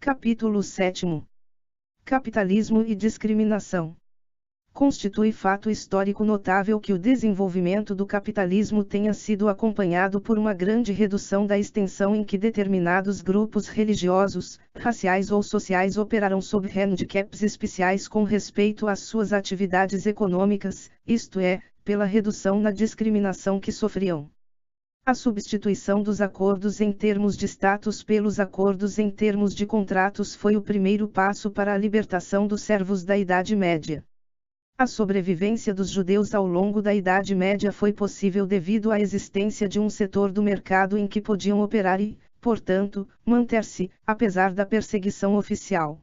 Capítulo 7. Capitalismo e discriminação. Constitui fato histórico notável que o desenvolvimento do capitalismo tenha sido acompanhado por uma grande redução da extensão em que determinados grupos religiosos, raciais ou sociais operaram sob handicaps especiais com respeito às suas atividades econômicas, isto é, pela redução na discriminação que sofriam. A substituição dos acordos em termos de status pelos acordos em termos de contratos foi o primeiro passo para a libertação dos servos da Idade Média. A sobrevivência dos judeus ao longo da Idade Média foi possível devido à existência de um setor do mercado em que podiam operar e, portanto, manter-se, apesar da perseguição oficial.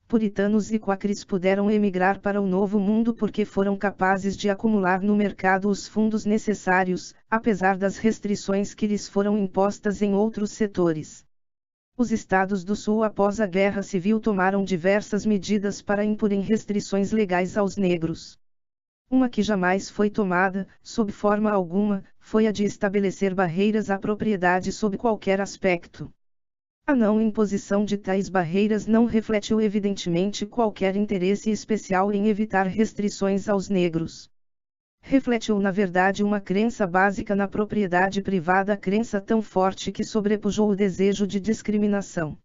Puritanos e quáqueres puderam emigrar para o Novo Mundo porque foram capazes de acumular no mercado os fundos necessários, apesar das restrições que lhes foram impostas em outros setores. Os estados do Sul após a Guerra Civil tomaram diversas medidas para imporem restrições legais aos negros. Uma que jamais foi tomada, sob forma alguma, foi a de estabelecer barreiras à propriedade sob qualquer aspecto. A não imposição de tais barreiras não refletiu evidentemente qualquer interesse especial em evitar restrições aos negros. Refletiu na verdade uma crença básica na propriedade privada, crença tão forte que sobrepujou o desejo de discriminação.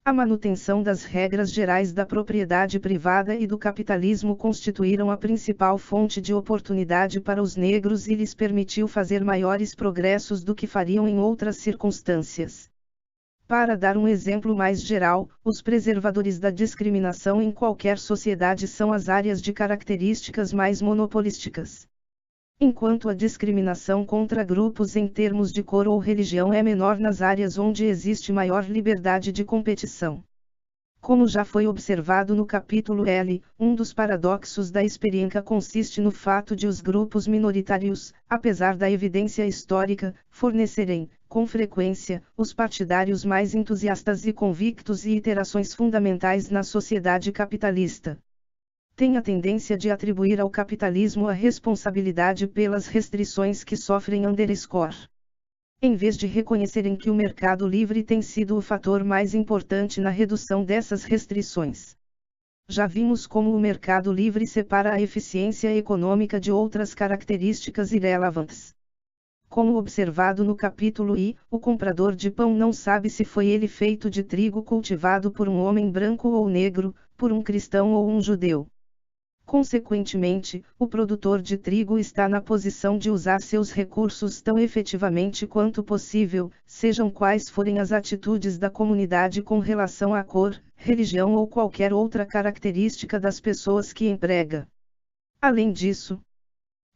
A manutenção das regras gerais da propriedade privada e do capitalismo constituíram a principal fonte de oportunidade para os negros e lhes permitiu fazer maiores progressos do que fariam em outras circunstâncias. Para dar um exemplo mais geral, os preservadores da discriminação em qualquer sociedade são as áreas de características mais monopolísticas. Enquanto a discriminação contra grupos em termos de cor ou religião é menor nas áreas onde existe maior liberdade de competição. Como já foi observado no capítulo L, um dos paradoxos da experiência consiste no fato de os grupos minoritários, apesar da evidência histórica, fornecerem, com frequência, os partidários mais entusiastas e convictos e iterações fundamentais na sociedade capitalista. Tem a tendência de atribuir ao capitalismo a responsabilidade pelas restrições que sofrem underscore. Em vez de reconhecerem que o mercado livre tem sido o fator mais importante na redução dessas restrições. Já vimos como o mercado livre separa a eficiência econômica de outras características irrelevantes. Como observado no capítulo I, o comprador de pão não sabe se foi ele feito de trigo cultivado por um homem branco ou negro, por um cristão ou um judeu. Consequentemente, o produtor de trigo está na posição de usar seus recursos tão efetivamente quanto possível, sejam quais forem as atitudes da comunidade com relação à cor, religião ou qualquer outra característica das pessoas que emprega. Além disso,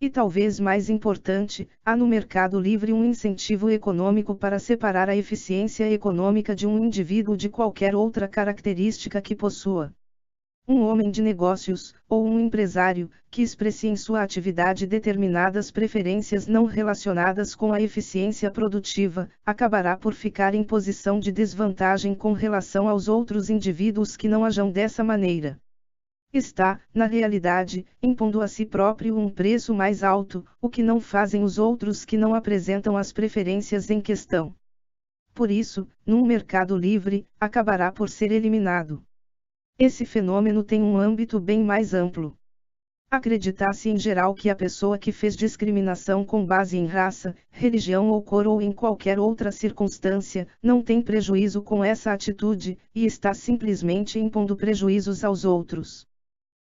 e talvez mais importante, há no mercado livre um incentivo econômico para separar a eficiência econômica de um indivíduo de qualquer outra característica que possua. Um homem de negócios, ou um empresário, que expresse em sua atividade determinadas preferências não relacionadas com a eficiência produtiva, acabará por ficar em posição de desvantagem com relação aos outros indivíduos que não ajam dessa maneira. Está, na realidade, impondo a si próprio um preço mais alto, o que não fazem os outros que não apresentam as preferências em questão. Por isso, num mercado livre, acabará por ser eliminado. Esse fenômeno tem um âmbito bem mais amplo. Acredita-se em geral que a pessoa que fez discriminação com base em raça, religião ou cor ou em qualquer outra circunstância, não tem prejuízo com essa atitude, e está simplesmente impondo prejuízos aos outros.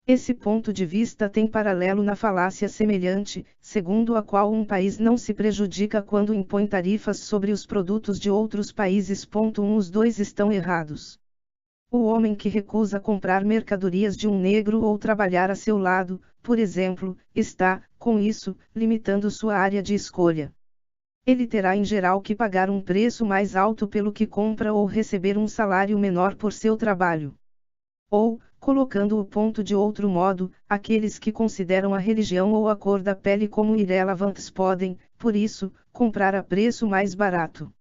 Esse ponto de vista tem paralelo na falácia semelhante, segundo a qual um país não se prejudica quando impõe tarifas sobre os produtos de outros países. Os dois estão errados. O homem que recusa comprar mercadorias de um negro ou trabalhar a seu lado, por exemplo, está, com isso, limitando sua área de escolha. Ele terá em geral que pagar um preço mais alto pelo que compra ou receber um salário menor por seu trabalho. Ou, colocando o ponto de outro modo, aqueles que consideram a religião ou a cor da pele como irrelevantes podem, por isso, comprar a preço mais barato.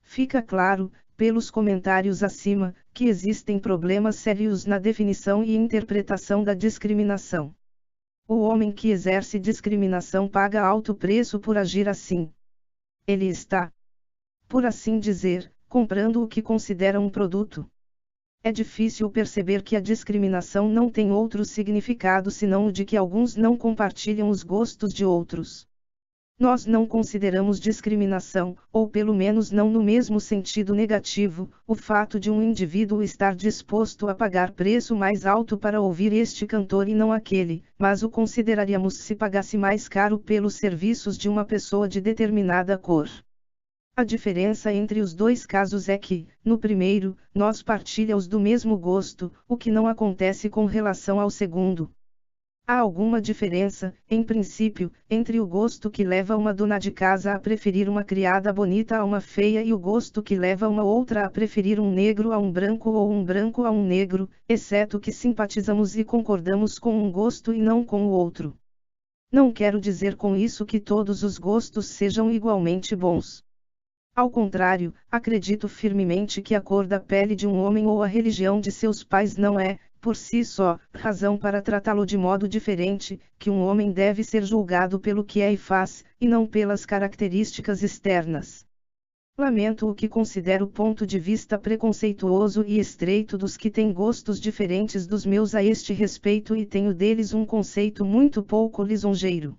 Fica claro, pelos comentários acima, que existem problemas sérios na definição e interpretação da discriminação. O homem que exerce discriminação paga alto preço por agir assim. Ele está, por assim dizer, comprando o que considera um produto. É difícil perceber que a discriminação não tem outro significado senão o de que alguns não compartilham os gostos de outros. Nós não consideramos discriminação, ou pelo menos não no mesmo sentido negativo, o fato de um indivíduo estar disposto a pagar preço mais alto para ouvir este cantor e não aquele, mas o consideraríamos se pagasse mais caro pelos serviços de uma pessoa de determinada cor. A diferença entre os dois casos é que, no primeiro, nós partilhamos do mesmo gosto, o que não acontece com relação ao segundo. Há alguma diferença, em princípio, entre o gosto que leva uma dona de casa a preferir uma criada bonita a uma feia e o gosto que leva uma outra a preferir um negro a um branco ou um branco a um negro, exceto que simpatizamos e concordamos com um gosto e não com o outro. Não quero dizer com isso que todos os gostos sejam igualmente bons. Ao contrário, acredito firmemente que a cor da pele de um homem ou a religião de seus pais não é, por si só, razão para tratá-lo de modo diferente, que um homem deve ser julgado pelo que é e faz, e não pelas características externas. Lamento o que considero ponto de vista preconceituoso e estreito dos que têm gostos diferentes dos meus a este respeito e tenho deles um conceito muito pouco lisonjeiro.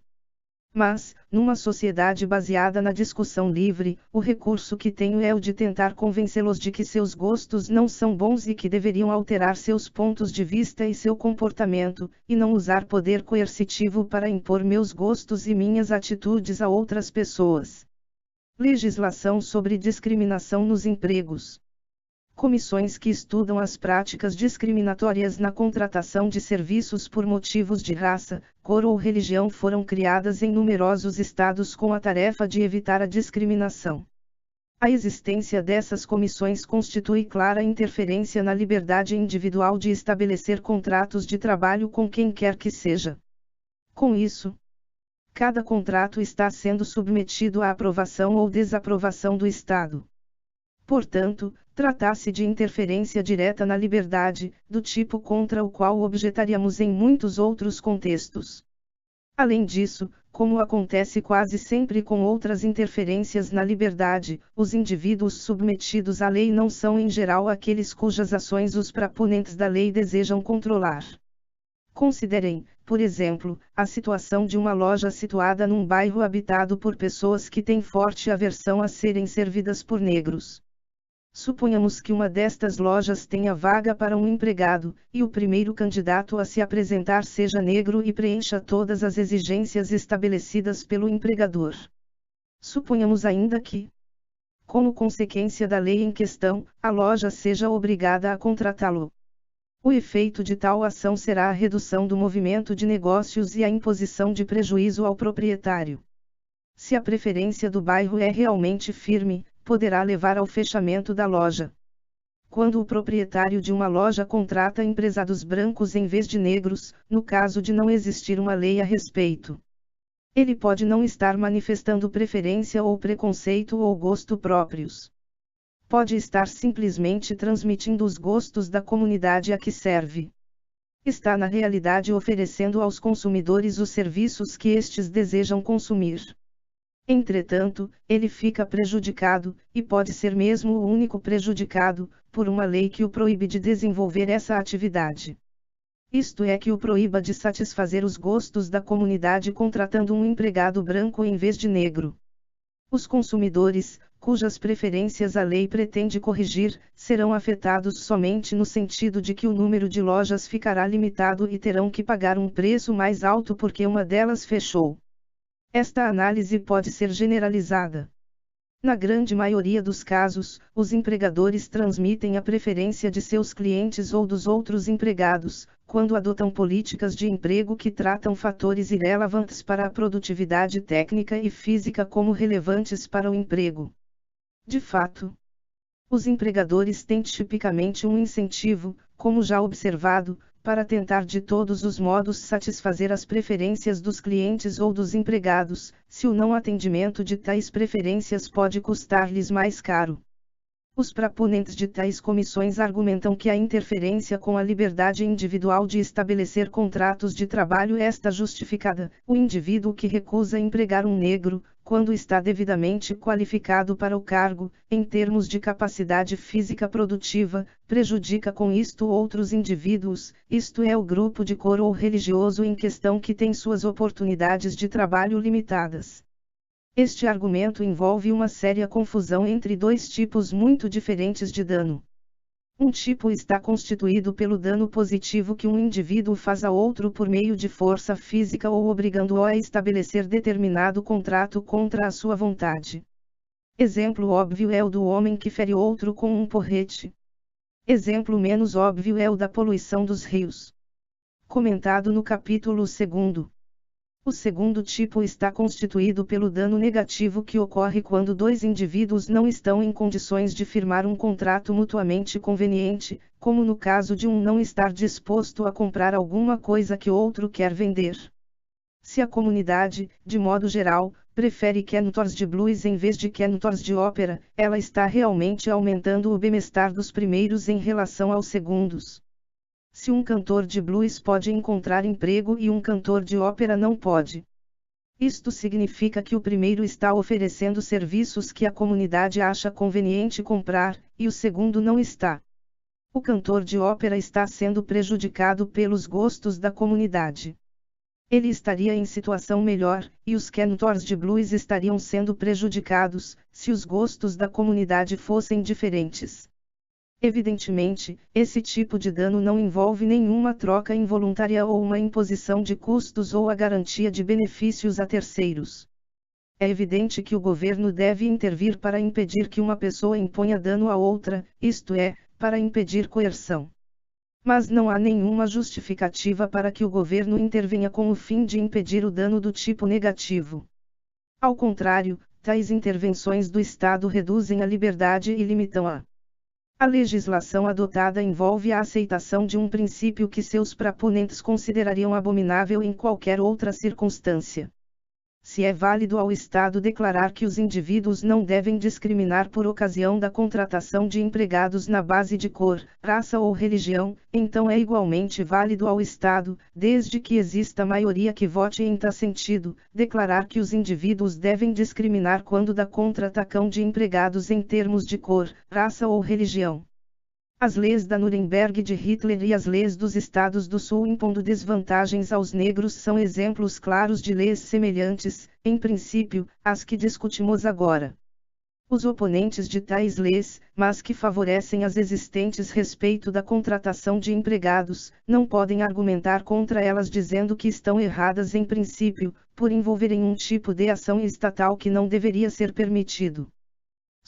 Mas, numa sociedade baseada na discussão livre, o recurso que tenho é o de tentar convencê-los de que seus gostos não são bons e que deveriam alterar seus pontos de vista e seu comportamento, e não usar poder coercitivo para impor meus gostos e minhas atitudes a outras pessoas. Legislação sobre discriminação nos empregos. Comissões que estudam as práticas discriminatórias na contratação de serviços por motivos de raça, cor ou religião foram criadas em numerosos estados com a tarefa de evitar a discriminação. A existência dessas comissões constitui clara interferência na liberdade individual de estabelecer contratos de trabalho com quem quer que seja. Com isso, cada contrato está sendo submetido à aprovação ou desaprovação do Estado. Portanto, trata-se de interferência direta na liberdade, do tipo contra o qual objetaríamos em muitos outros contextos. Além disso, como acontece quase sempre com outras interferências na liberdade, os indivíduos submetidos à lei não são em geral aqueles cujas ações os proponentes da lei desejam controlar. Considerem, por exemplo, a situação de uma loja situada num bairro habitado por pessoas que têm forte aversão a serem servidas por negros. Suponhamos que uma destas lojas tenha vaga para um empregado, e o primeiro candidato a se apresentar seja negro e preencha todas as exigências estabelecidas pelo empregador. Suponhamos ainda que, como consequência da lei em questão, a loja seja obrigada a contratá-lo. O efeito de tal ação será a redução do movimento de negócios e a imposição de prejuízo ao proprietário. Se a preferência do bairro é realmente firme, poderá levar ao fechamento da loja. Quando o proprietário de uma loja contrata empregados brancos em vez de negros, no caso de não existir uma lei a respeito, ele pode não estar manifestando preferência ou preconceito ou gosto próprios. Pode estar simplesmente transmitindo os gostos da comunidade a que serve. Está na realidade oferecendo aos consumidores os serviços que estes desejam consumir. Entretanto, ele fica prejudicado, e pode ser mesmo o único prejudicado, por uma lei que o proíbe de desenvolver essa atividade. Isto é, que o proíba de satisfazer os gostos da comunidade contratando um empregado branco em vez de negro. Os consumidores, cujas preferências a lei pretende corrigir, serão afetados somente no sentido de que o número de lojas ficará limitado e terão que pagar um preço mais alto porque uma delas fechou. Esta análise pode ser generalizada. Na grande maioria dos casos, os empregadores transmitem a preferência de seus clientes ou dos outros empregados, quando adotam políticas de emprego que tratam fatores irrelevantes para a produtividade técnica e física como relevantes para o emprego. De fato, os empregadores têm tipicamente um incentivo, como já observado, para tentar de todos os modos satisfazer as preferências dos clientes ou dos empregados, se o não atendimento de tais preferências pode custar-lhes mais caro. Os proponentes de tais comissões argumentam que a interferência com a liberdade individual de estabelecer contratos de trabalho está justificada. O indivíduo que recusa empregar um negro, quando está devidamente qualificado para o cargo, em termos de capacidade física produtiva, prejudica com isto outros indivíduos, isto é o grupo de cor ou religioso em questão que tem suas oportunidades de trabalho limitadas. Este argumento envolve uma séria confusão entre dois tipos muito diferentes de dano. Um tipo está constituído pelo dano positivo que um indivíduo faz a outro por meio de força física ou obrigando-o a estabelecer determinado contrato contra a sua vontade. Exemplo óbvio é o do homem que fere outro com um porrete. Exemplo menos óbvio é o da poluição dos rios. Comentado no capítulo 2. O segundo tipo está constituído pelo dano negativo que ocorre quando dois indivíduos não estão em condições de firmar um contrato mutuamente conveniente, como no caso de um não estar disposto a comprar alguma coisa que outro quer vender. Se a comunidade, de modo geral, prefere cantores de blues em vez de cantores de ópera, ela está realmente aumentando o bem-estar dos primeiros em relação aos segundos. Se um cantor de blues pode encontrar emprego e um cantor de ópera não pode. Isto significa que o primeiro está oferecendo serviços que a comunidade acha conveniente comprar, e o segundo não está. O cantor de ópera está sendo prejudicado pelos gostos da comunidade. Ele estaria em situação melhor, e os cantores de blues estariam sendo prejudicados, se os gostos da comunidade fossem diferentes. Evidentemente, esse tipo de dano não envolve nenhuma troca involuntária ou uma imposição de custos ou a garantia de benefícios a terceiros. É evidente que o governo deve intervir para impedir que uma pessoa imponha dano a outra, isto é, para impedir coerção. Mas não há nenhuma justificativa para que o governo intervenha com o fim de impedir o dano do tipo negativo. Ao contrário, tais intervenções do Estado reduzem a liberdade e limitam-a. A legislação adotada envolve a aceitação de um princípio que seus proponentes considerariam abominável em qualquer outra circunstância. Se é válido ao Estado declarar que os indivíduos não devem discriminar por ocasião da contratação de empregados na base de cor, raça ou religião, então é igualmente válido ao Estado, desde que exista maioria que vote em tal sentido, declarar que os indivíduos devem discriminar quando da contratação de empregados em termos de cor, raça ou religião. As leis da Nuremberg de Hitler e as leis dos Estados do Sul impondo desvantagens aos negros são exemplos claros de leis semelhantes, em princípio, às que discutimos agora. Os oponentes de tais leis, mas que favorecem as existentes respeito da contratação de empregados, não podem argumentar contra elas dizendo que estão erradas em princípio, por envolverem um tipo de ação estatal que não deveria ser permitido.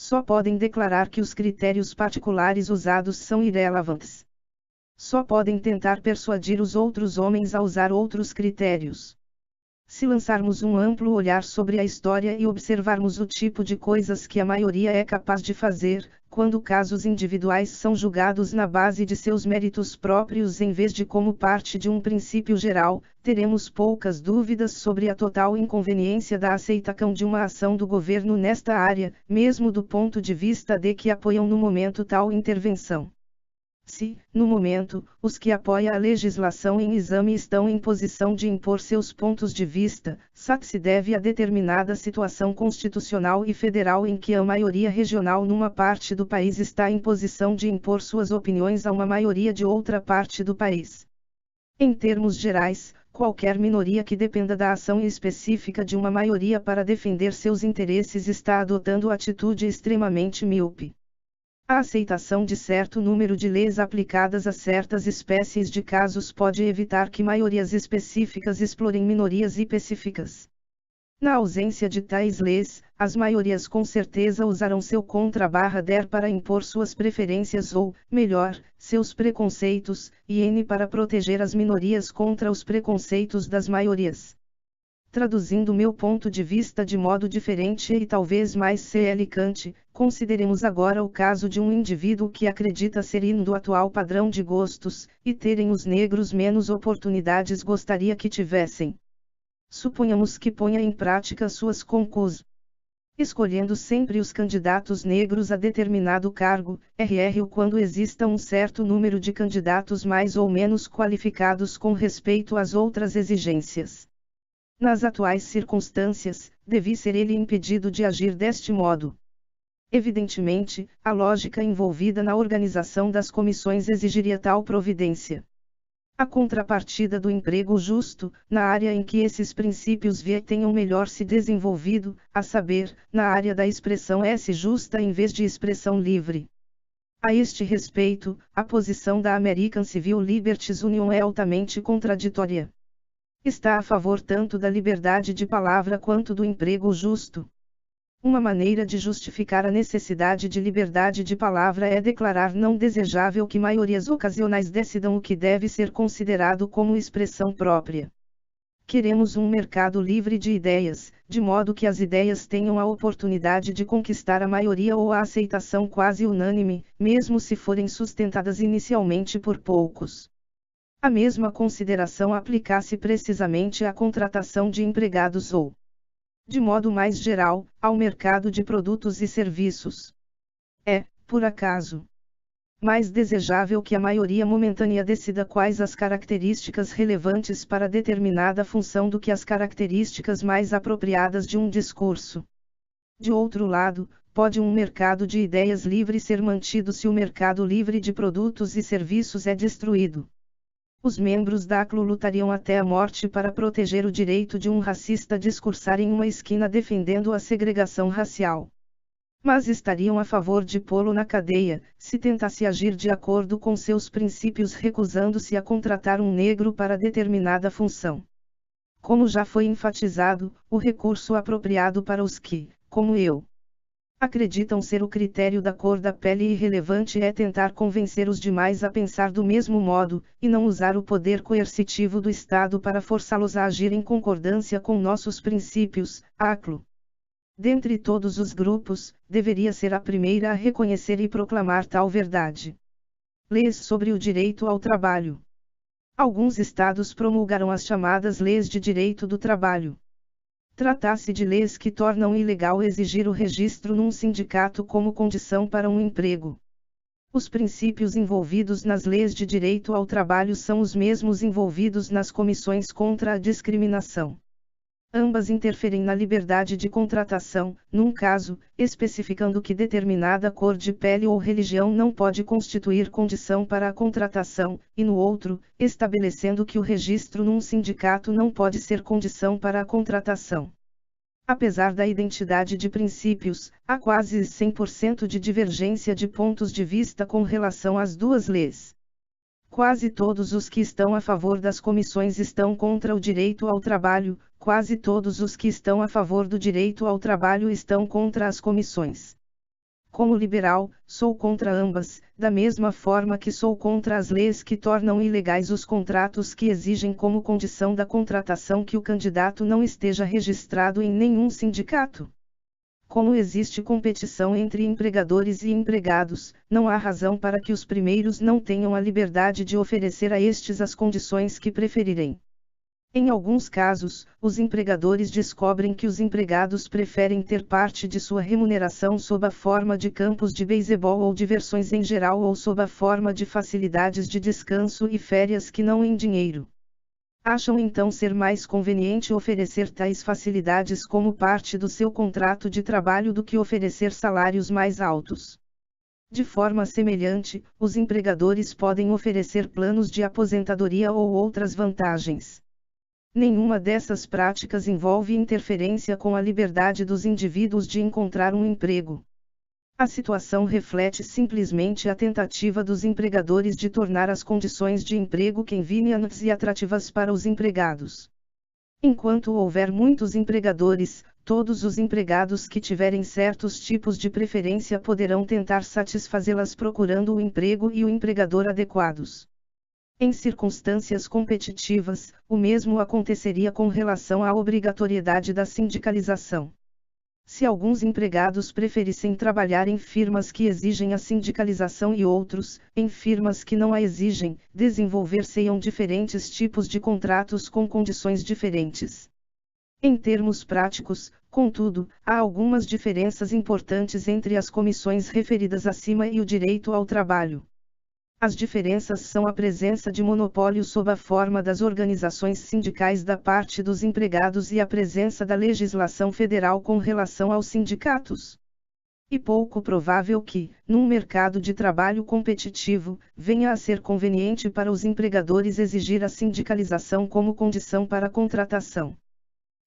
Só podem declarar que os critérios particulares usados são irrelevantes. Só podem tentar persuadir os outros homens a usar outros critérios. Se lançarmos um amplo olhar sobre a história e observarmos o tipo de coisas que a maioria é capaz de fazer, quando casos individuais são julgados na base de seus méritos próprios em vez de como parte de um princípio geral, teremos poucas dúvidas sobre a total inconveniência da aceitação de uma ação do governo nesta área, mesmo do ponto de vista de que apoiam no momento tal intervenção. Se, no momento, os que apoiam a legislação em exame estão em posição de impor seus pontos de vista, se deve a determinada situação constitucional e federal em que a maioria regional numa parte do país está em posição de impor suas opiniões a uma maioria de outra parte do país. Em termos gerais, qualquer minoria que dependa da ação específica de uma maioria para defender seus interesses está adotando atitude extremamente míope. A aceitação de certo número de leis aplicadas a certas espécies de casos pode evitar que maiorias específicas explorem minorias específicas. Na ausência de tais leis, as maiorias com certeza usarão seu contra-der para impor suas preferências ou, melhor, seus preconceitos, e para proteger as minorias contra os preconceitos das maiorias. Traduzindo meu ponto de vista de modo diferente e talvez mais elegante, consideremos agora o caso de um indivíduo que acredita ser do atual padrão de gostos, e terem os negros menos oportunidades gostaria que tivessem. Suponhamos que ponha em prática suas conclusões, escolhendo sempre os candidatos negros a determinado cargo, quando exista um certo número de candidatos mais ou menos qualificados com respeito às outras exigências. Nas atuais circunstâncias, deve ser ele impedido de agir deste modo. Evidentemente, a lógica envolvida na organização das comissões exigiria tal providência. A contrapartida do emprego justo, na área em que esses princípios tenham melhor se desenvolvido, a saber, na área da expressão S justa em vez de expressão livre. A este respeito, a posição da American Civil Liberties Union é altamente contraditória. Está a favor tanto da liberdade de palavra quanto do emprego justo. Uma maneira de justificar a necessidade de liberdade de palavra é declarar não desejável que maiorias ocasionais decidam o que deve ser considerado como expressão própria. Queremos um mercado livre de ideias, de modo que as ideias tenham a oportunidade de conquistar a maioria ou a aceitação quase unânime, mesmo se forem sustentadas inicialmente por poucos. A mesma consideração aplica-se precisamente à contratação de empregados ou, de modo mais geral, ao mercado de produtos e serviços. É, por acaso, mais desejável que a maioria momentânea decida quais as características relevantes para determinada função do que as características mais apropriadas de um discurso. De outro lado, pode um mercado de ideias livre ser mantido se o mercado livre de produtos e serviços é destruído. Os membros da ACLU lutariam até a morte para proteger o direito de um racista a discursar em uma esquina defendendo a segregação racial. Mas estariam a favor de pô-lo na cadeia, se tentasse agir de acordo com seus princípios recusando-se a contratar um negro para determinada função. Como já foi enfatizado, o recurso apropriado para os que, como eu, acreditam ser o critério da cor da pele irrelevante é tentar convencer os demais a pensar do mesmo modo, e não usar o poder coercitivo do Estado para forçá-los a agir em concordância com nossos princípios. A ACLU, dentre todos os grupos, deveria ser a primeira a reconhecer e proclamar tal verdade. Leis sobre o direito ao trabalho. Alguns estados promulgaram as chamadas Leis de Direito do Trabalho. Trata-se de leis que tornam ilegal exigir o registro num sindicato como condição para um emprego. Os princípios envolvidos nas leis de direito ao trabalho são os mesmos envolvidos nas comissões contra a discriminação. Ambas interferem na liberdade de contratação, num caso, especificando que determinada cor de pele ou religião não pode constituir condição para a contratação, e no outro, estabelecendo que o registro num sindicato não pode ser condição para a contratação. Apesar da identidade de princípios, há quase 100% de divergência de pontos de vista com relação às duas leis. Quase todos os que estão a favor das comissões estão contra o direito ao trabalho, quase todos os que estão a favor do direito ao trabalho estão contra as comissões. Como liberal, sou contra ambas, da mesma forma que sou contra as leis que tornam ilegais os contratos que exigem como condição da contratação que o candidato não esteja registrado em nenhum sindicato. Como existe competição entre empregadores e empregados, não há razão para que os primeiros não tenham a liberdade de oferecer a estes as condições que preferirem. Em alguns casos, os empregadores descobrem que os empregados preferem ter parte de sua remuneração sob a forma de campos de beisebol ou diversões em geral ou sob a forma de facilidades de descanso e férias que não em dinheiro. Acham então ser mais conveniente oferecer tais facilidades como parte do seu contrato de trabalho do que oferecer salários mais altos. De forma semelhante, os empregadores podem oferecer planos de aposentadoria ou outras vantagens. Nenhuma dessas práticas envolve interferência com a liberdade dos indivíduos de encontrar um emprego. A situação reflete simplesmente a tentativa dos empregadores de tornar as condições de emprego convenientes e atrativas para os empregados. Enquanto houver muitos empregadores, todos os empregados que tiverem certos tipos de preferência poderão tentar satisfazê-las procurando o emprego e o empregador adequados. Em circunstâncias competitivas, o mesmo aconteceria com relação à obrigatoriedade da sindicalização. Se alguns empregados preferissem trabalhar em firmas que exigem a sindicalização e outros, em firmas que não a exigem, desenvolver-se-ão diferentes tipos de contratos com condições diferentes. Em termos práticos, contudo, há algumas diferenças importantes entre as comissões referidas acima e o direito ao trabalho. As diferenças são a presença de monopólio sob a forma das organizações sindicais da parte dos empregados e a presença da legislação federal com relação aos sindicatos. E pouco provável que, num mercado de trabalho competitivo, venha a ser conveniente para os empregadores exigir a sindicalização como condição para a contratação.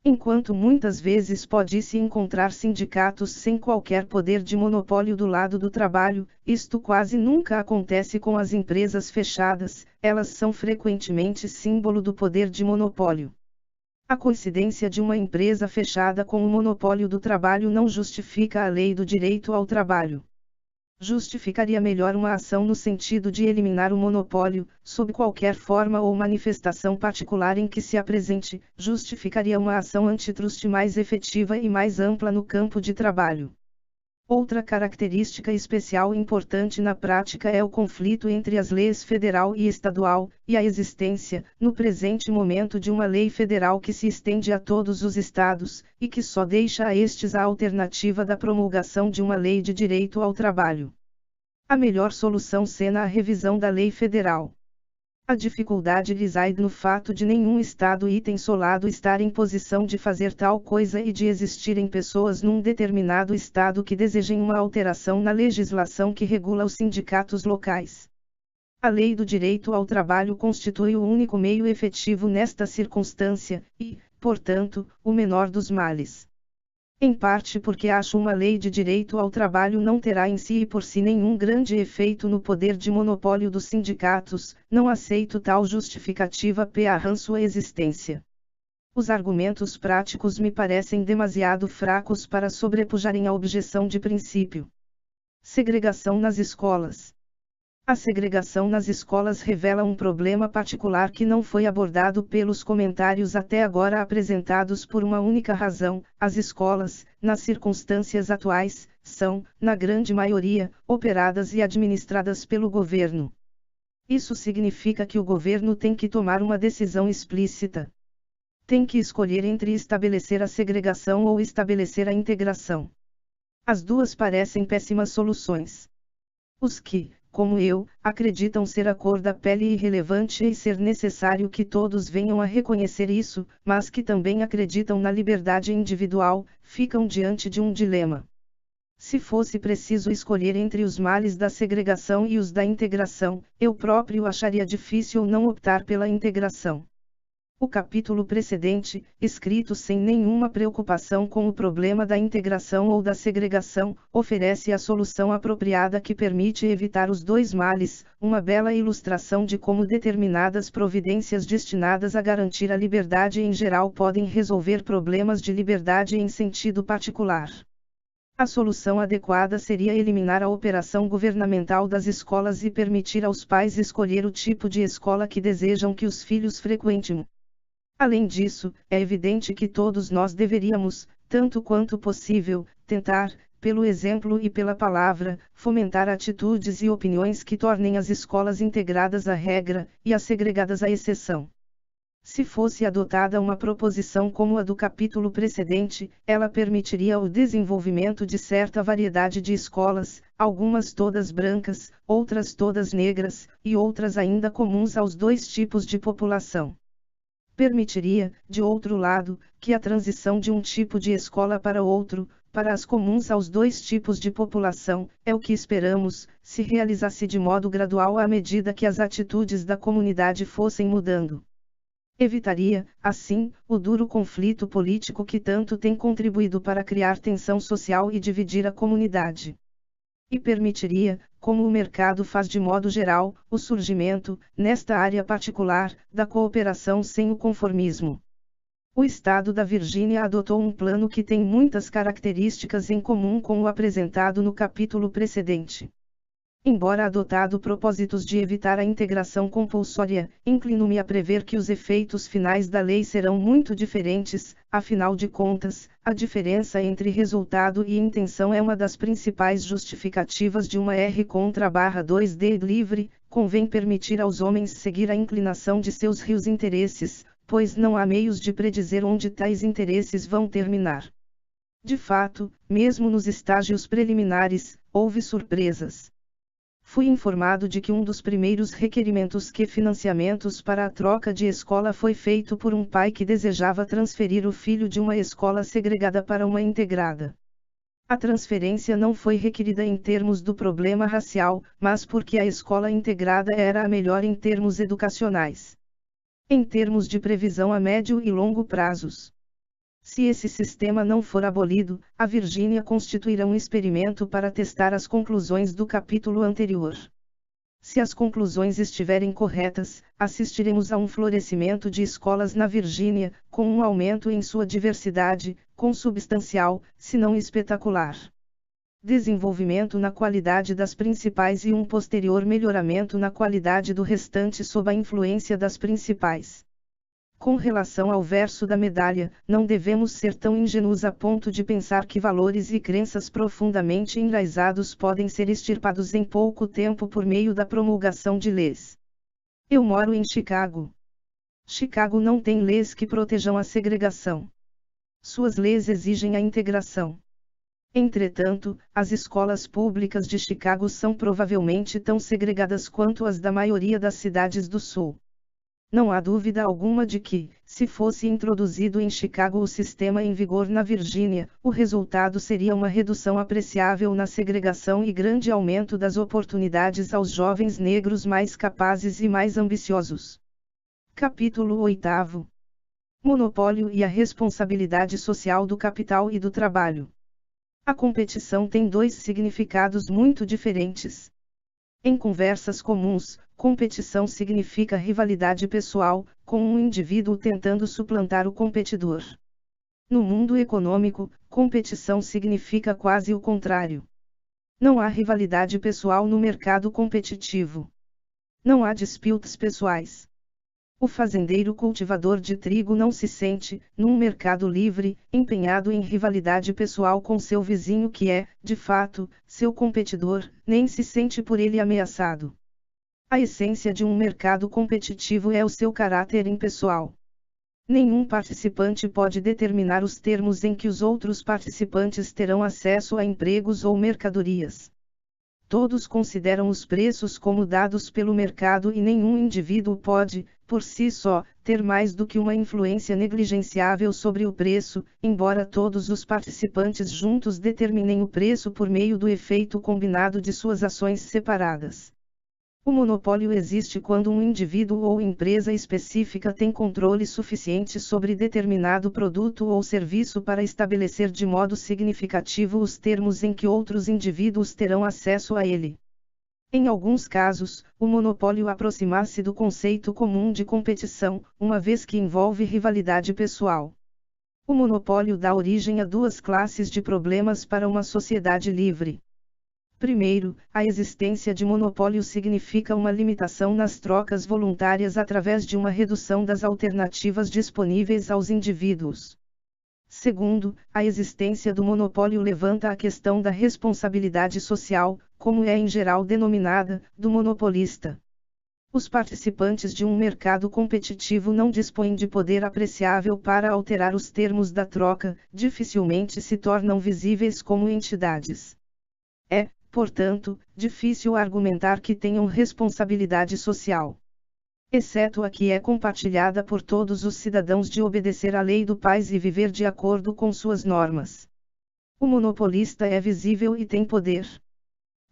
Enquanto muitas vezes pode-se encontrar sindicatos sem qualquer poder de monopólio do lado do trabalho, isto quase nunca acontece com as empresas fechadas, elas são frequentemente símbolo do poder de monopólio. A coincidência de uma empresa fechada com o monopólio do trabalho não justifica a lei do direito ao trabalho. Justificaria melhor uma ação no sentido de eliminar o monopólio, sob qualquer forma ou manifestação particular em que se apresente, justificaria uma ação antitrust mais efetiva e mais ampla no campo de trabalho. Outra característica especial importante na prática é o conflito entre as leis federal e estadual, e a existência, no presente momento, de uma lei federal que se estende a todos os estados, e que só deixa a estes a alternativa da promulgação de uma lei de direito ao trabalho. A melhor solução será a revisão da lei federal. A dificuldade reside no fato de nenhum estado isolado estar em posição de fazer tal coisa e de existirem pessoas num determinado estado que desejem uma alteração na legislação que regula os sindicatos locais. A lei do direito ao trabalho constitui o único meio efetivo nesta circunstância, e, portanto, o menor dos males. Em parte porque acho uma lei de direito ao trabalho não terá em si e por si nenhum grande efeito no poder de monopólio dos sindicatos, não aceito tal justificativa para sua existência. Os argumentos práticos me parecem demasiado fracos para sobrepujarem a objeção de princípio. Segregação nas escolas. A segregação nas escolas revela um problema particular que não foi abordado pelos comentários até agora apresentados por uma única razão: as escolas, nas circunstâncias atuais, são, na grande maioria, operadas e administradas pelo governo. Isso significa que o governo tem que tomar uma decisão explícita. Tem que escolher entre estabelecer a segregação ou estabelecer a integração. As duas parecem péssimas soluções. Os que, como eu, acreditam ser a cor da pele irrelevante e ser necessário que todos venham a reconhecer isso, mas que também acreditam na liberdade individual, ficam diante de um dilema. Se fosse preciso escolher entre os males da segregação e os da integração, eu próprio acharia difícil não optar pela integração. O capítulo precedente, escrito sem nenhuma preocupação com o problema da integração ou da segregação, oferece a solução apropriada que permite evitar os dois males, uma bela ilustração de como determinadas providências destinadas a garantir a liberdade em geral podem resolver problemas de liberdade em sentido particular. A solução adequada seria eliminar a operação governamental das escolas e permitir aos pais escolher o tipo de escola que desejam que os filhos frequentem. Além disso, é evidente que todos nós deveríamos, tanto quanto possível, tentar, pelo exemplo e pela palavra, fomentar atitudes e opiniões que tornem as escolas integradas à regra, e as segregadas à exceção. Se fosse adotada uma proposição como a do capítulo precedente, ela permitiria o desenvolvimento de certa variedade de escolas, algumas todas brancas, outras todas negras, e outras ainda comuns aos dois tipos de população. Permitiria, de outro lado, que a transição de um tipo de escola para outro, para as comuns aos dois tipos de população, é o que esperamos, se realizasse de modo gradual à medida que as atitudes da comunidade fossem mudando. Evitaria, assim, o duro conflito político que tanto tem contribuído para criar tensão social e dividir a comunidade. E permitiria, como o mercado faz de modo geral, o surgimento, nesta área particular, da cooperação sem o conformismo. O estado da Virgínia adotou um plano que tem muitas características em comum com o apresentado no capítulo precedente. Embora adotado propósitos de evitar a integração compulsória, inclino-me a prever que os efeitos finais da lei serão muito diferentes, afinal de contas, a diferença entre resultado e intenção é uma das principais justificativas de uma R/2D livre. Convém permitir aos homens seguir a inclinação de seus rios interesses, pois não há meios de predizer onde tais interesses vão terminar. De fato, mesmo nos estágios preliminares, houve surpresas. fui informado de que um dos primeiros requerimentos que financiamentos para a troca de escola foi feito por um pai que desejava transferir o filho de uma escola segregada para uma integrada. A transferência não foi requerida em termos do problema racial, mas porque a escola integrada era a melhor em termos educacionais. Em termos de previsão a médio e longo prazos. Se esse sistema não for abolido, a Virgínia constituirá um experimento para testar as conclusões do capítulo anterior. Se as conclusões estiverem corretas, assistiremos a um florescimento de escolas na Virgínia, com um aumento em sua diversidade, consubstancial, se não espetacular. Desenvolvimento na qualidade das principais e um posterior melhoramento na qualidade do restante sob a influência das principais. Com relação ao verso da medalha, não devemos ser tão ingênuos a ponto de pensar que valores e crenças profundamente enraizados podem ser extirpados em pouco tempo por meio da promulgação de leis. Eu moro em Chicago. Chicago não tem leis que protejam a segregação. Suas leis exigem a integração. Entretanto, as escolas públicas de Chicago são provavelmente tão segregadas quanto as da maioria das cidades do Sul. Não há dúvida alguma de que, se fosse introduzido em Chicago o sistema em vigor na Virgínia, o resultado seria uma redução apreciável na segregação e grande aumento das oportunidades aos jovens negros mais capazes e mais ambiciosos. Capítulo 8. Monopólio e a responsabilidade social do capital e do trabalho. A competição tem dois significados muito diferentes. Em conversas comuns, competição significa rivalidade pessoal, com um indivíduo tentando suplantar o competidor. No mundo econômico, competição significa quase o contrário. Não há rivalidade pessoal no mercado competitivo. Não há disputas pessoais. O fazendeiro cultivador de trigo não se sente, num mercado livre, empenhado em rivalidade pessoal com seu vizinho que é, de fato, seu competidor, nem se sente por ele ameaçado. A essência de um mercado competitivo é o seu caráter impessoal. Nenhum participante pode determinar os termos em que os outros participantes terão acesso a empregos ou mercadorias. Todos consideram os preços como dados pelo mercado e nenhum indivíduo pode, por si só, ter mais do que uma influência negligenciável sobre o preço, embora todos os participantes juntos determinem o preço por meio do efeito combinado de suas ações separadas. O monopólio existe quando um indivíduo ou empresa específica tem controle suficiente sobre determinado produto ou serviço para estabelecer de modo significativo os termos em que outros indivíduos terão acesso a ele. Em alguns casos, o monopólio aproxima-se do conceito comum de competição, uma vez que envolve rivalidade pessoal. O monopólio dá origem a duas classes de problemas para uma sociedade livre. Primeiro, a existência de monopólio significa uma limitação nas trocas voluntárias através de uma redução das alternativas disponíveis aos indivíduos. Segundo, a existência do monopólio levanta a questão da responsabilidade social, como é em geral denominada, do monopolista. Os participantes de um mercado competitivo não dispõem de poder apreciável para alterar os termos da troca, dificilmente se tornam visíveis como entidades. É, portanto, difícil argumentar que tenham responsabilidade social. Exceto a que é compartilhada por todos os cidadãos de obedecer à lei do país e viver de acordo com suas normas. O monopolista é visível e tem poder.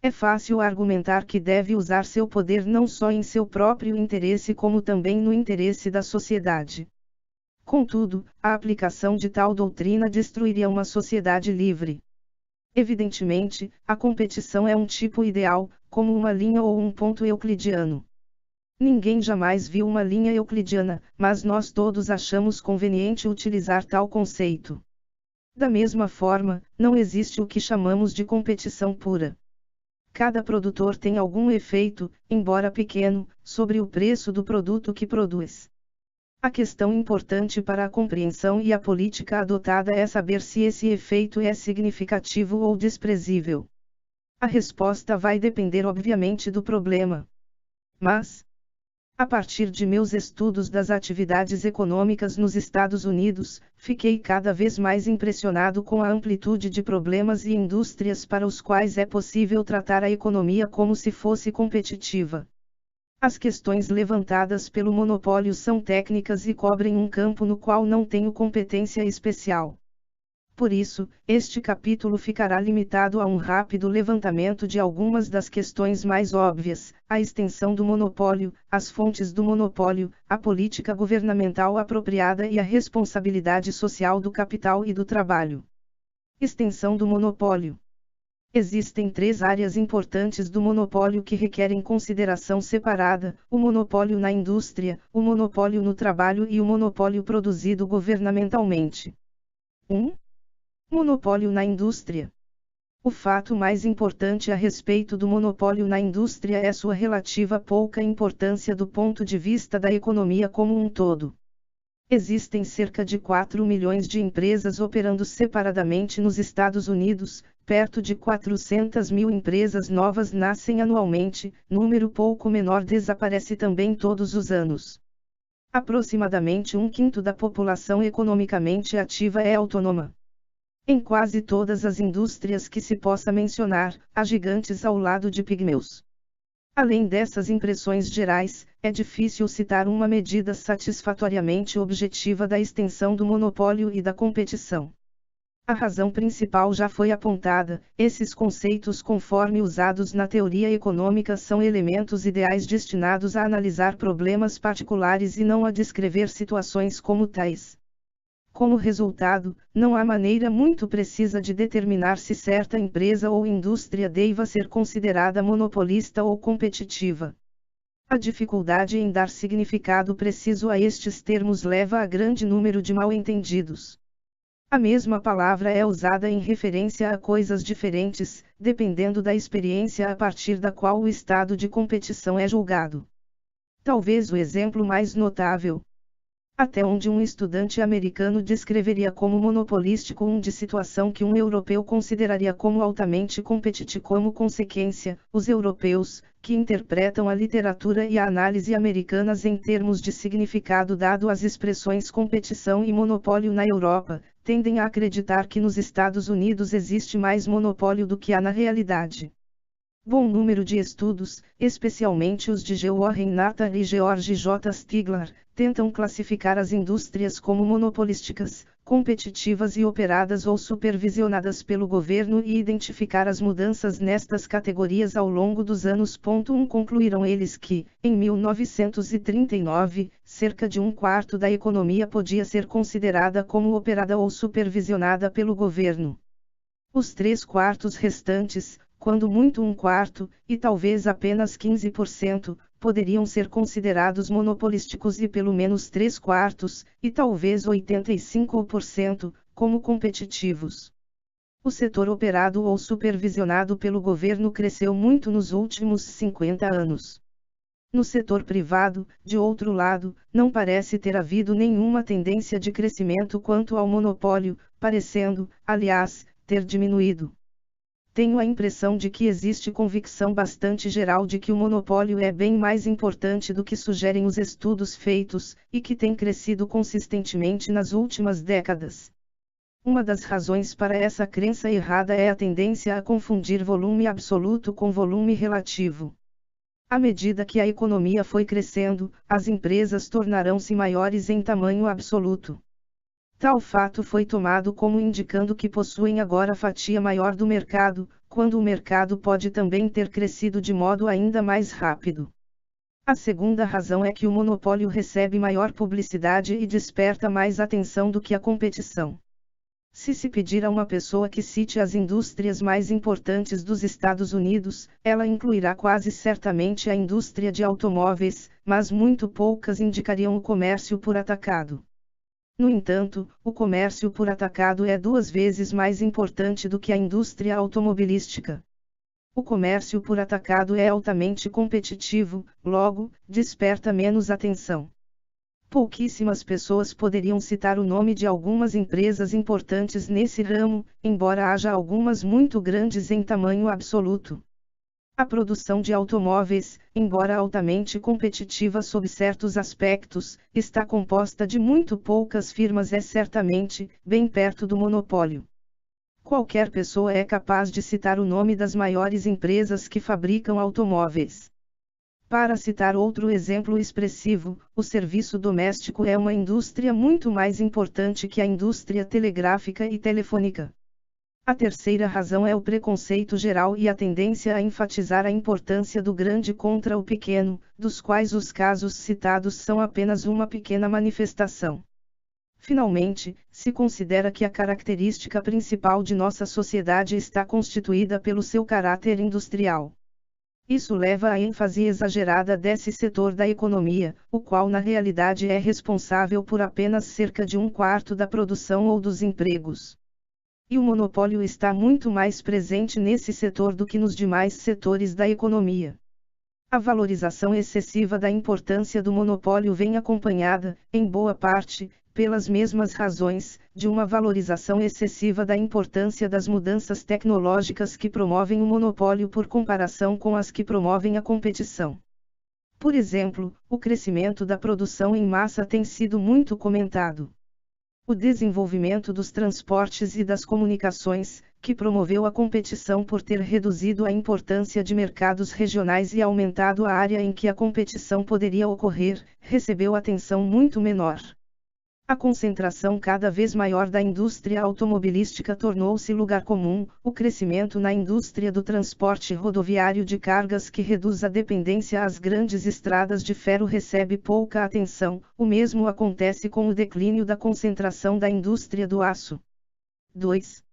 É fácil argumentar que deve usar seu poder não só em seu próprio interesse como também no interesse da sociedade. Contudo, a aplicação de tal doutrina destruiria uma sociedade livre. Evidentemente, a competição é um tipo ideal, como uma linha ou um ponto euclidiano. Ninguém jamais viu uma linha euclidiana, mas nós todos achamos conveniente utilizar tal conceito. Da mesma forma, não existe o que chamamos de competição pura. Cada produtor tem algum efeito, embora pequeno, sobre o preço do produto que produz. A questão importante para a compreensão e a política adotada é saber se esse efeito é significativo ou desprezível. A resposta vai depender obviamente do problema. Mas A partir de meus estudos das atividades econômicas nos Estados Unidos, fiquei cada vez mais impressionado com a amplitude de problemas e indústrias para os quais é possível tratar a economia como se fosse competitiva. As questões levantadas pelo monopólio são técnicas e cobrem um campo no qual não tenho competência especial. Por isso, este capítulo ficará limitado a um rápido levantamento de algumas das questões mais óbvias: a extensão do monopólio, as fontes do monopólio, a política governamental apropriada e a responsabilidade social do capital e do trabalho. Extensão do monopólio. Existem três áreas importantes do monopólio que requerem consideração separada: o monopólio na indústria, o monopólio no trabalho e o monopólio produzido governamentalmente. 1. Monopólio na indústria. O fato mais importante a respeito do monopólio na indústria é sua relativa pouca importância do ponto de vista da economia como um todo. Existem cerca de 4 milhões de empresas operando separadamente nos Estados Unidos, perto de 400 mil empresas novas nascem anualmente, número pouco menor desaparece também todos os anos. Aproximadamente um quinto da população economicamente ativa é autônoma. Em quase todas as indústrias que se possa mencionar, há gigantes ao lado de pigmeus. Além dessas impressões gerais, é difícil citar uma medida satisfatoriamente objetiva da extensão do monopólio e da competição. A razão principal já foi apontada: esses conceitos, conforme usados na teoria econômica, são elementos ideais destinados a analisar problemas particulares e não a descrever situações como tais. Como resultado, não há maneira muito precisa de determinar se certa empresa ou indústria deva ser considerada monopolista ou competitiva. A dificuldade em dar significado preciso a estes termos leva a grande número de mal-entendidos. A mesma palavra é usada em referência a coisas diferentes, dependendo da experiência a partir da qual o estado de competição é julgado. Talvez o exemplo mais notável, até onde um estudante americano descreveria como monopolístico de situação que um europeu consideraria como altamente competitivo. Como consequência, os europeus, que interpretam a literatura e a análise americanas em termos de significado dado às expressões competição e monopólio na Europa, tendem a acreditar que nos Estados Unidos existe mais monopólio do que há na realidade. Bom número de estudos, especialmente os de G. Warren Nathan e George J. Stigler, tentam classificar as indústrias como monopolísticas, competitivas e operadas ou supervisionadas pelo governo e identificar as mudanças nestas categorias ao longo dos anos. 1. Concluíram eles que, em 1939, cerca de um quarto da economia podia ser considerada como operada ou supervisionada pelo governo. Os 3/4 restantes, quando muito um quarto, e talvez apenas 15%, poderiam ser considerados monopolísticos e pelo menos 3/4, e talvez 85%, como competitivos. O setor operado ou supervisionado pelo governo cresceu muito nos últimos 50 anos. No setor privado, de outro lado, não parece ter havido nenhuma tendência de crescimento quanto ao monopólio, parecendo, aliás, ter diminuído. Tenho a impressão de que existe convicção bastante geral de que o monopólio é bem mais importante do que sugerem os estudos feitos, e que tem crescido consistentemente nas últimas décadas. Uma das razões para essa crença errada é a tendência a confundir volume absoluto com volume relativo. À medida que a economia foi crescendo, as empresas tornarão-se maiores em tamanho absoluto. Tal fato foi tomado como indicando que possuem agora fatia maior do mercado, quando o mercado pode também ter crescido de modo ainda mais rápido. A segunda razão é que o monopólio recebe maior publicidade e desperta mais atenção do que a competição. Se se pedir a uma pessoa que cite as indústrias mais importantes dos Estados Unidos, ela incluirá quase certamente a indústria de automóveis, mas muito poucas indicariam o comércio por atacado. No entanto, o comércio por atacado é 2 vezes mais importante do que a indústria automobilística. O comércio por atacado é altamente competitivo, logo, desperta menos atenção. Pouquíssimas pessoas poderiam citar o nome de algumas empresas importantes nesse ramo, embora haja algumas muito grandes em tamanho absoluto. A produção de automóveis, embora altamente competitiva sob certos aspectos, está composta de muito poucas firmas, é certamente bem perto do monopólio. Qualquer pessoa é capaz de citar o nome das maiores empresas que fabricam automóveis. Para citar outro exemplo expressivo, o serviço doméstico é uma indústria muito mais importante que a indústria telegráfica e telefônica. A terceira razão é o preconceito geral e a tendência a enfatizar a importância do grande contra o pequeno, dos quais os casos citados são apenas uma pequena manifestação. Finalmente, se considera que a característica principal de nossa sociedade está constituída pelo seu caráter industrial. Isso leva à ênfase exagerada desse setor da economia, o qual na realidade é responsável por apenas cerca de 1/4 da produção ou dos empregos. E o monopólio está muito mais presente nesse setor do que nos demais setores da economia. A valorização excessiva da importância do monopólio vem acompanhada, em boa parte, pelas mesmas razões, de uma valorização excessiva da importância das mudanças tecnológicas que promovem o monopólio por comparação com as que promovem a competição. Por exemplo, o crescimento da produção em massa tem sido muito comentado. O desenvolvimento dos transportes e das comunicações, que promoveu a competição por ter reduzido a importância de mercados regionais e aumentado a área em que a competição poderia ocorrer, recebeu atenção muito menor. A concentração cada vez maior da indústria automobilística tornou-se lugar comum, o crescimento na indústria do transporte rodoviário de cargas que reduz a dependência às grandes estradas de ferro recebe pouca atenção, o mesmo acontece com o declínio da concentração da indústria do aço. 2.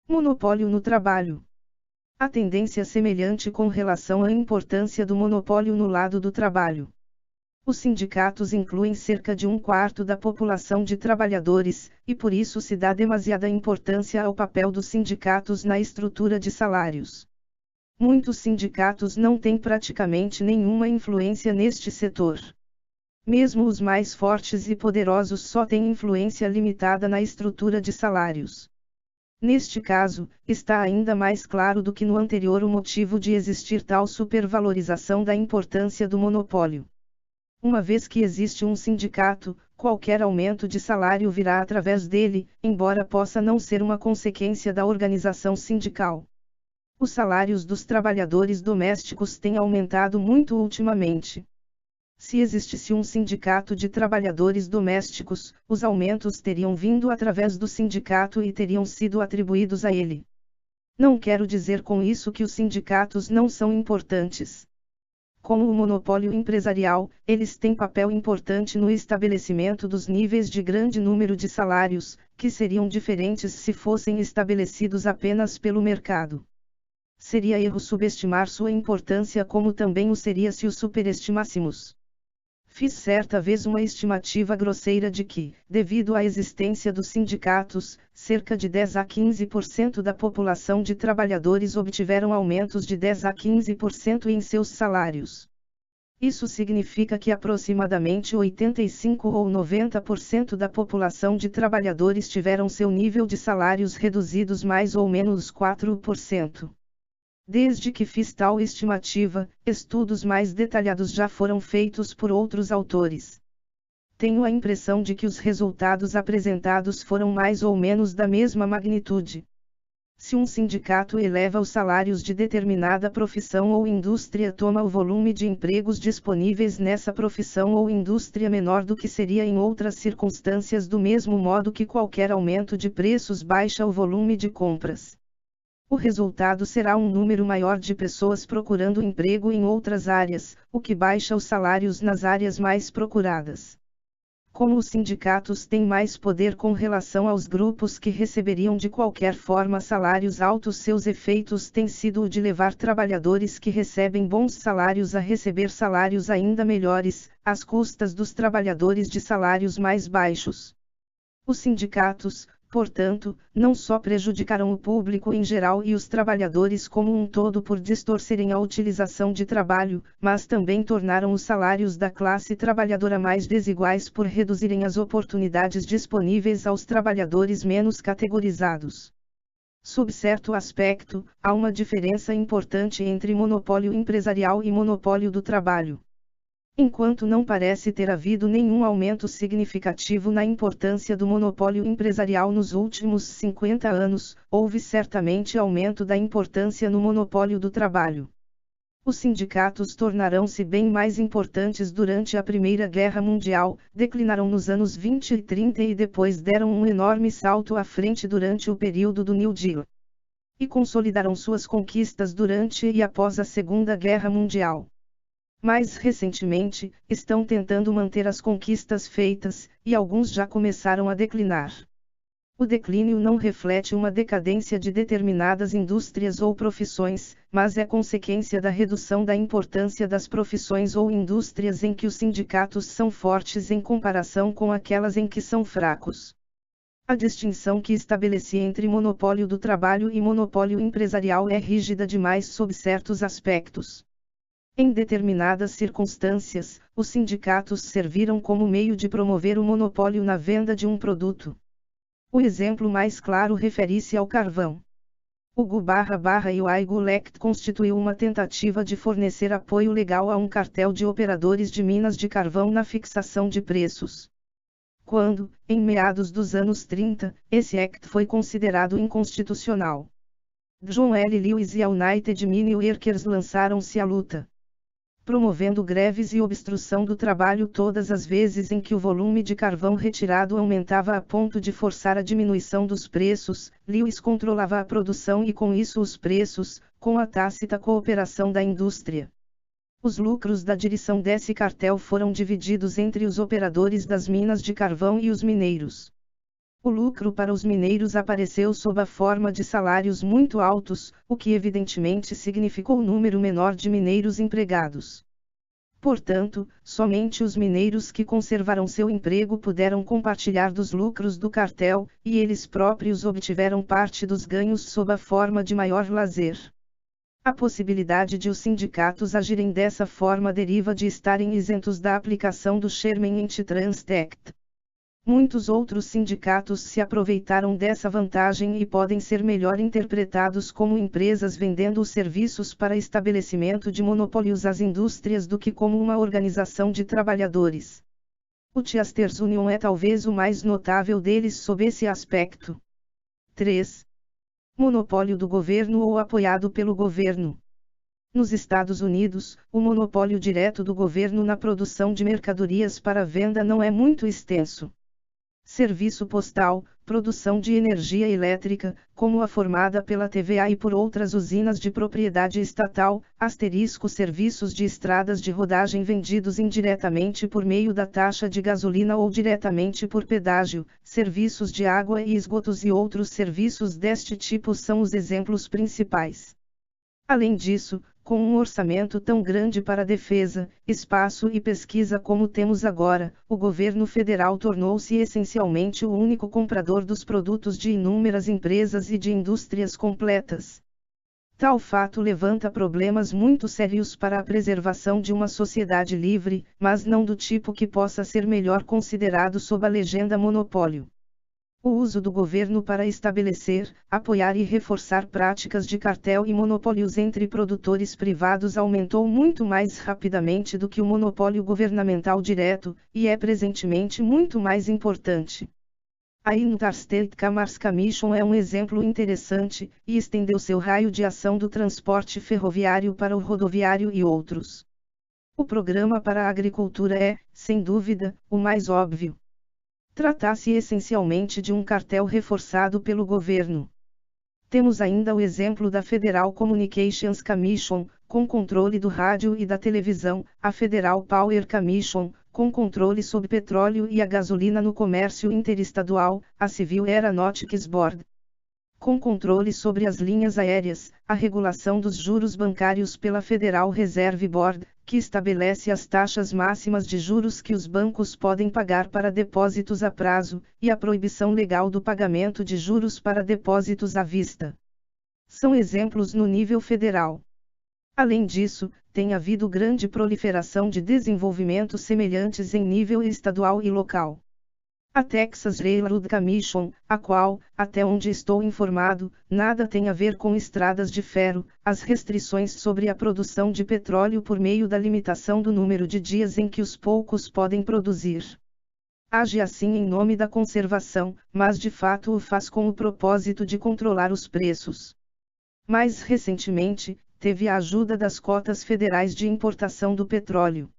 Monopólio no trabalho. A tendência semelhante com relação à importância do monopólio no lado do trabalho. Os sindicatos incluem cerca de 1/4 da população de trabalhadores, e por isso se dá demasiada importância ao papel dos sindicatos na estrutura de salários. Muitos sindicatos não têm praticamente nenhuma influência neste setor. Mesmo os mais fortes e poderosos só têm influência limitada na estrutura de salários. Neste caso, está ainda mais claro do que no anterior o motivo de existir tal supervalorização da importância do monopólio. Uma vez que existe um sindicato, qualquer aumento de salário virá através dele, embora possa não ser uma consequência da organização sindical. Os salários dos trabalhadores domésticos têm aumentado muito ultimamente. Se existisse um sindicato de trabalhadores domésticos, os aumentos teriam vindo através do sindicato e teriam sido atribuídos a ele. Não quero dizer com isso que os sindicatos não são importantes. Como o monopólio empresarial, eles têm papel importante no estabelecimento dos níveis de grande número de salários, que seriam diferentes se fossem estabelecidos apenas pelo mercado. Seria erro subestimar sua importância, como também o seria se o superestimássemos. Fiz certa vez uma estimativa grosseira de que, devido à existência dos sindicatos, cerca de 10 a 15% da população de trabalhadores obtiveram aumentos de 10 a 15% em seus salários. Isso significa que aproximadamente 85 ou 90% da população de trabalhadores tiveram seu nível de salários reduzidos mais ou menos 4%. Desde que fiz tal estimativa, estudos mais detalhados já foram feitos por outros autores. Tenho a impressão de que os resultados apresentados foram mais ou menos da mesma magnitude. Se um sindicato eleva os salários de determinada profissão ou indústria, toma o volume de empregos disponíveis nessa profissão ou indústria menor do que seria em outras circunstâncias, do mesmo modo que qualquer aumento de preços baixa o volume de compras. O resultado será um número maior de pessoas procurando emprego em outras áreas, o que baixa os salários nas áreas mais procuradas. Como os sindicatos têm mais poder com relação aos grupos que receberiam de qualquer forma salários altos, seus efeitos têm sido o de levar trabalhadores que recebem bons salários a receber salários ainda melhores, às custas dos trabalhadores de salários mais baixos. Os sindicatos, portanto, não só prejudicaram o público em geral e os trabalhadores como um todo por distorcerem a utilização de trabalho, mas também tornaram os salários da classe trabalhadora mais desiguais por reduzirem as oportunidades disponíveis aos trabalhadores menos categorizados. Sob certo aspecto, há uma diferença importante entre monopólio empresarial e monopólio do trabalho. Enquanto não parece ter havido nenhum aumento significativo na importância do monopólio empresarial nos últimos 50 anos, houve certamente aumento da importância no monopólio do trabalho. Os sindicatos tornaram-se bem mais importantes durante a Primeira Guerra Mundial, declinaram nos anos 20 e 30 e depois deram um enorme salto à frente durante o período do New Deal. E consolidaram suas conquistas durante e após a Segunda Guerra Mundial. Mais recentemente, estão tentando manter as conquistas feitas, e alguns já começaram a declinar. O declínio não reflete uma decadência de determinadas indústrias ou profissões, mas é consequência da redução da importância das profissões ou indústrias em que os sindicatos são fortes em comparação com aquelas em que são fracos. A distinção que estabeleci entre monopólio do trabalho e monopólio empresarial é rígida demais sob certos aspectos. Em determinadas circunstâncias, os sindicatos serviram como meio de promover o monopólio na venda de um produto. O exemplo mais claro refere-se ao carvão. O GU// e o AIGU-LECT constituiu uma tentativa de fornecer apoio legal a um cartel de operadores de minas de carvão na fixação de preços. Quando, em meados dos anos 30, esse act foi considerado inconstitucional. John L. Lewis e a United Mine Workers lançaram-se à luta, promovendo greves e obstrução do trabalho todas as vezes em que o volume de carvão retirado aumentava a ponto de forçar a diminuição dos preços. Lewis controlava a produção e com isso os preços, com a tácita cooperação da indústria. Os lucros da direção desse cartel foram divididos entre os operadores das minas de carvão e os mineiros. O lucro para os mineiros apareceu sob a forma de salários muito altos, o que evidentemente significou um número menor de mineiros empregados. Portanto, somente os mineiros que conservaram seu emprego puderam compartilhar dos lucros do cartel, e eles próprios obtiveram parte dos ganhos sob a forma de maior lazer. A possibilidade de os sindicatos agirem dessa forma deriva de estarem isentos da aplicação do Sherman Antitrust Act. Muitos outros sindicatos se aproveitaram dessa vantagem e podem ser melhor interpretados como empresas vendendo os serviços para estabelecimento de monopólios às indústrias do que como uma organização de trabalhadores. O Teamsters Union é talvez o mais notável deles sob esse aspecto. 3. Monopólio do governo ou apoiado pelo governo. Nos Estados Unidos, o monopólio direto do governo na produção de mercadorias para venda não é muito extenso. Serviço postal, produção de energia elétrica, como a formada pela TVA e por outras usinas de propriedade estatal, serviços de estradas de rodagem vendidos indiretamente por meio da taxa de gasolina ou diretamente por pedágio, serviços de água e esgotos e outros serviços deste tipo são os exemplos principais. Além disso, com um orçamento tão grande para defesa, espaço e pesquisa como temos agora, o governo federal tornou-se essencialmente o único comprador dos produtos de inúmeras empresas e de indústrias completas. Tal fato levanta problemas muito sérios para a preservação de uma sociedade livre, mas não do tipo que possa ser melhor considerado sob a legenda monopólio. O uso do governo para estabelecer, apoiar e reforçar práticas de cartel e monopólios entre produtores privados aumentou muito mais rapidamente do que o monopólio governamental direto, e é presentemente muito mais importante. A Interstate Commerce Commission é um exemplo interessante, e estendeu seu raio de ação do transporte ferroviário para o rodoviário e outros. O programa para a agricultura é, sem dúvida, o mais óbvio. Trata-se essencialmente de um cartel reforçado pelo governo. Temos ainda o exemplo da Federal Communications Commission, com controle do rádio e da televisão, a Federal Power Commission, com controle sobre petróleo e a gasolina no comércio interestadual, a Civil Aeronautics Board, com controle sobre as linhas aéreas, a regulação dos juros bancários pela Federal Reserve Board, que estabelece as taxas máximas de juros que os bancos podem pagar para depósitos a prazo, e a proibição legal do pagamento de juros para depósitos à vista. São exemplos no nível federal. Além disso, tem havido grande proliferação de desenvolvimentos semelhantes em nível estadual e local. A Texas Railroad Commission, a qual, até onde estou informado, nada tem a ver com estradas de ferro, as restrições sobre a produção de petróleo por meio da limitação do número de dias em que os poucos podem produzir. Age assim em nome da conservação, mas de fato o faz com o propósito de controlar os preços. Mais recentemente, teve a ajuda das cotas federais de importação do petróleo.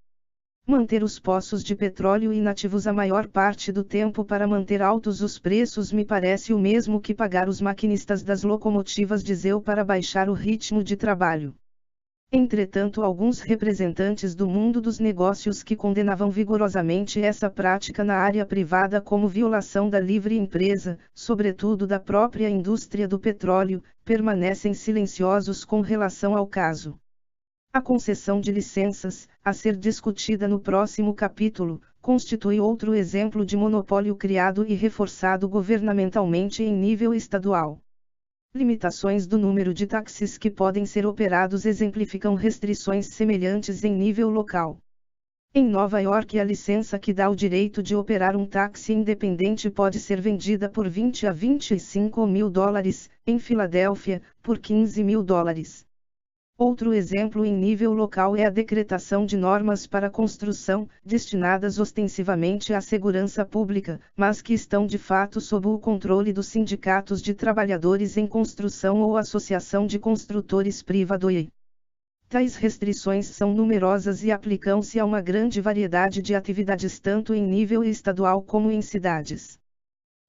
Manter os poços de petróleo inativos a maior parte do tempo para manter altos os preços me parece o mesmo que pagar os maquinistas das locomotivas diesel para baixar o ritmo de trabalho. Entretanto, alguns representantes do mundo dos negócios que condenavam vigorosamente essa prática na área privada como violação da livre empresa, sobretudo da própria indústria do petróleo, permanecem silenciosos com relação ao caso. A concessão de licenças, a ser discutida no próximo capítulo, constitui outro exemplo de monopólio criado e reforçado governamentalmente em nível estadual. Limitações do número de táxis que podem ser operados exemplificam restrições semelhantes em nível local. Em Nova York, a licença que dá o direito de operar um táxi independente pode ser vendida por $20 a $25 mil, em Filadélfia, por $15 mil. Outro exemplo em nível local é a decretação de normas para construção, destinadas ostensivamente à segurança pública, mas que estão de fato sob o controle dos sindicatos de trabalhadores em construção ou associação de construtores privada. Tais restrições são numerosas e aplicam-se a uma grande variedade de atividades tanto em nível estadual como em cidades.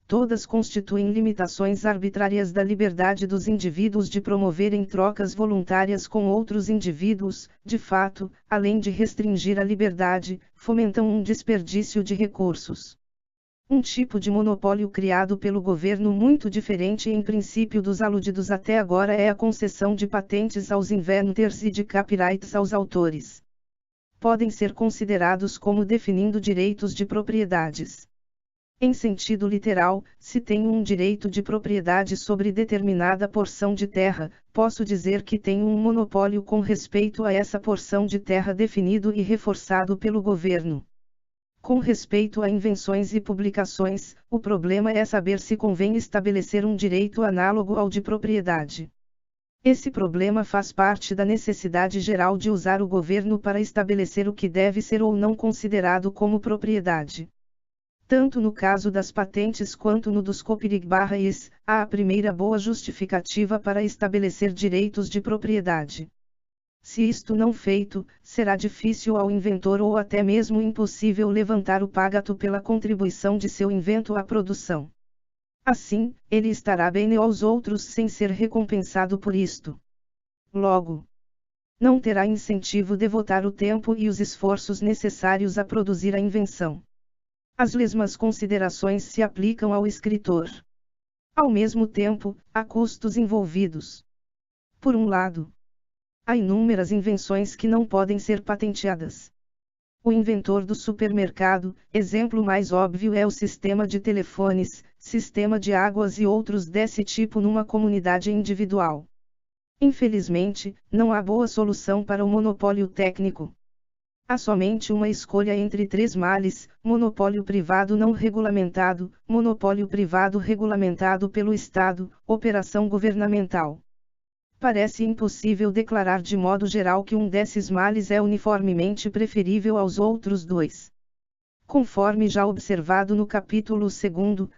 Todas constituem limitações arbitrárias da liberdade dos indivíduos de promoverem trocas voluntárias com outros indivíduos, de fato, além de restringir a liberdade, fomentam um desperdício de recursos. Um tipo de monopólio criado pelo governo muito diferente em princípio dos aludidos até agora é a concessão de patentes aos inventors e de copyrights aos autores. Podem ser considerados como definindo direitos de propriedades. Em sentido literal, se tenho um direito de propriedade sobre determinada porção de terra, posso dizer que tenho um monopólio com respeito a essa porção de terra definido e reforçado pelo governo. Com respeito a invenções e publicações, o problema é saber se convém estabelecer um direito análogo ao de propriedade. Esse problema faz parte da necessidade geral de usar o governo para estabelecer o que deve ser ou não considerado como propriedade. Tanto no caso das patentes quanto no dos copyrights, há a primeira boa justificativa para estabelecer direitos de propriedade. Se isto não feito, será difícil ao inventor ou até mesmo impossível levantar o pagato pela contribuição de seu invento à produção. Assim, ele estará bem aos outros sem ser recompensado por isto. Logo, não terá incentivo de devotar o tempo e os esforços necessários a produzir a invenção. As mesmas considerações se aplicam ao escritor. Ao mesmo tempo, há custos envolvidos. Por um lado, há inúmeras invenções que não podem ser patenteadas. O inventor do supermercado, exemplo mais óbvio é o sistema de telefones, sistema de águas e outros desse tipo numa comunidade individual. Infelizmente, não há boa solução para o monopólio técnico. Há somente uma escolha entre três males: monopólio privado não regulamentado, monopólio privado regulamentado pelo Estado, operação governamental. Parece impossível declarar de modo geral que um desses males é uniformemente preferível aos outros dois. Conforme já observado no capítulo 2,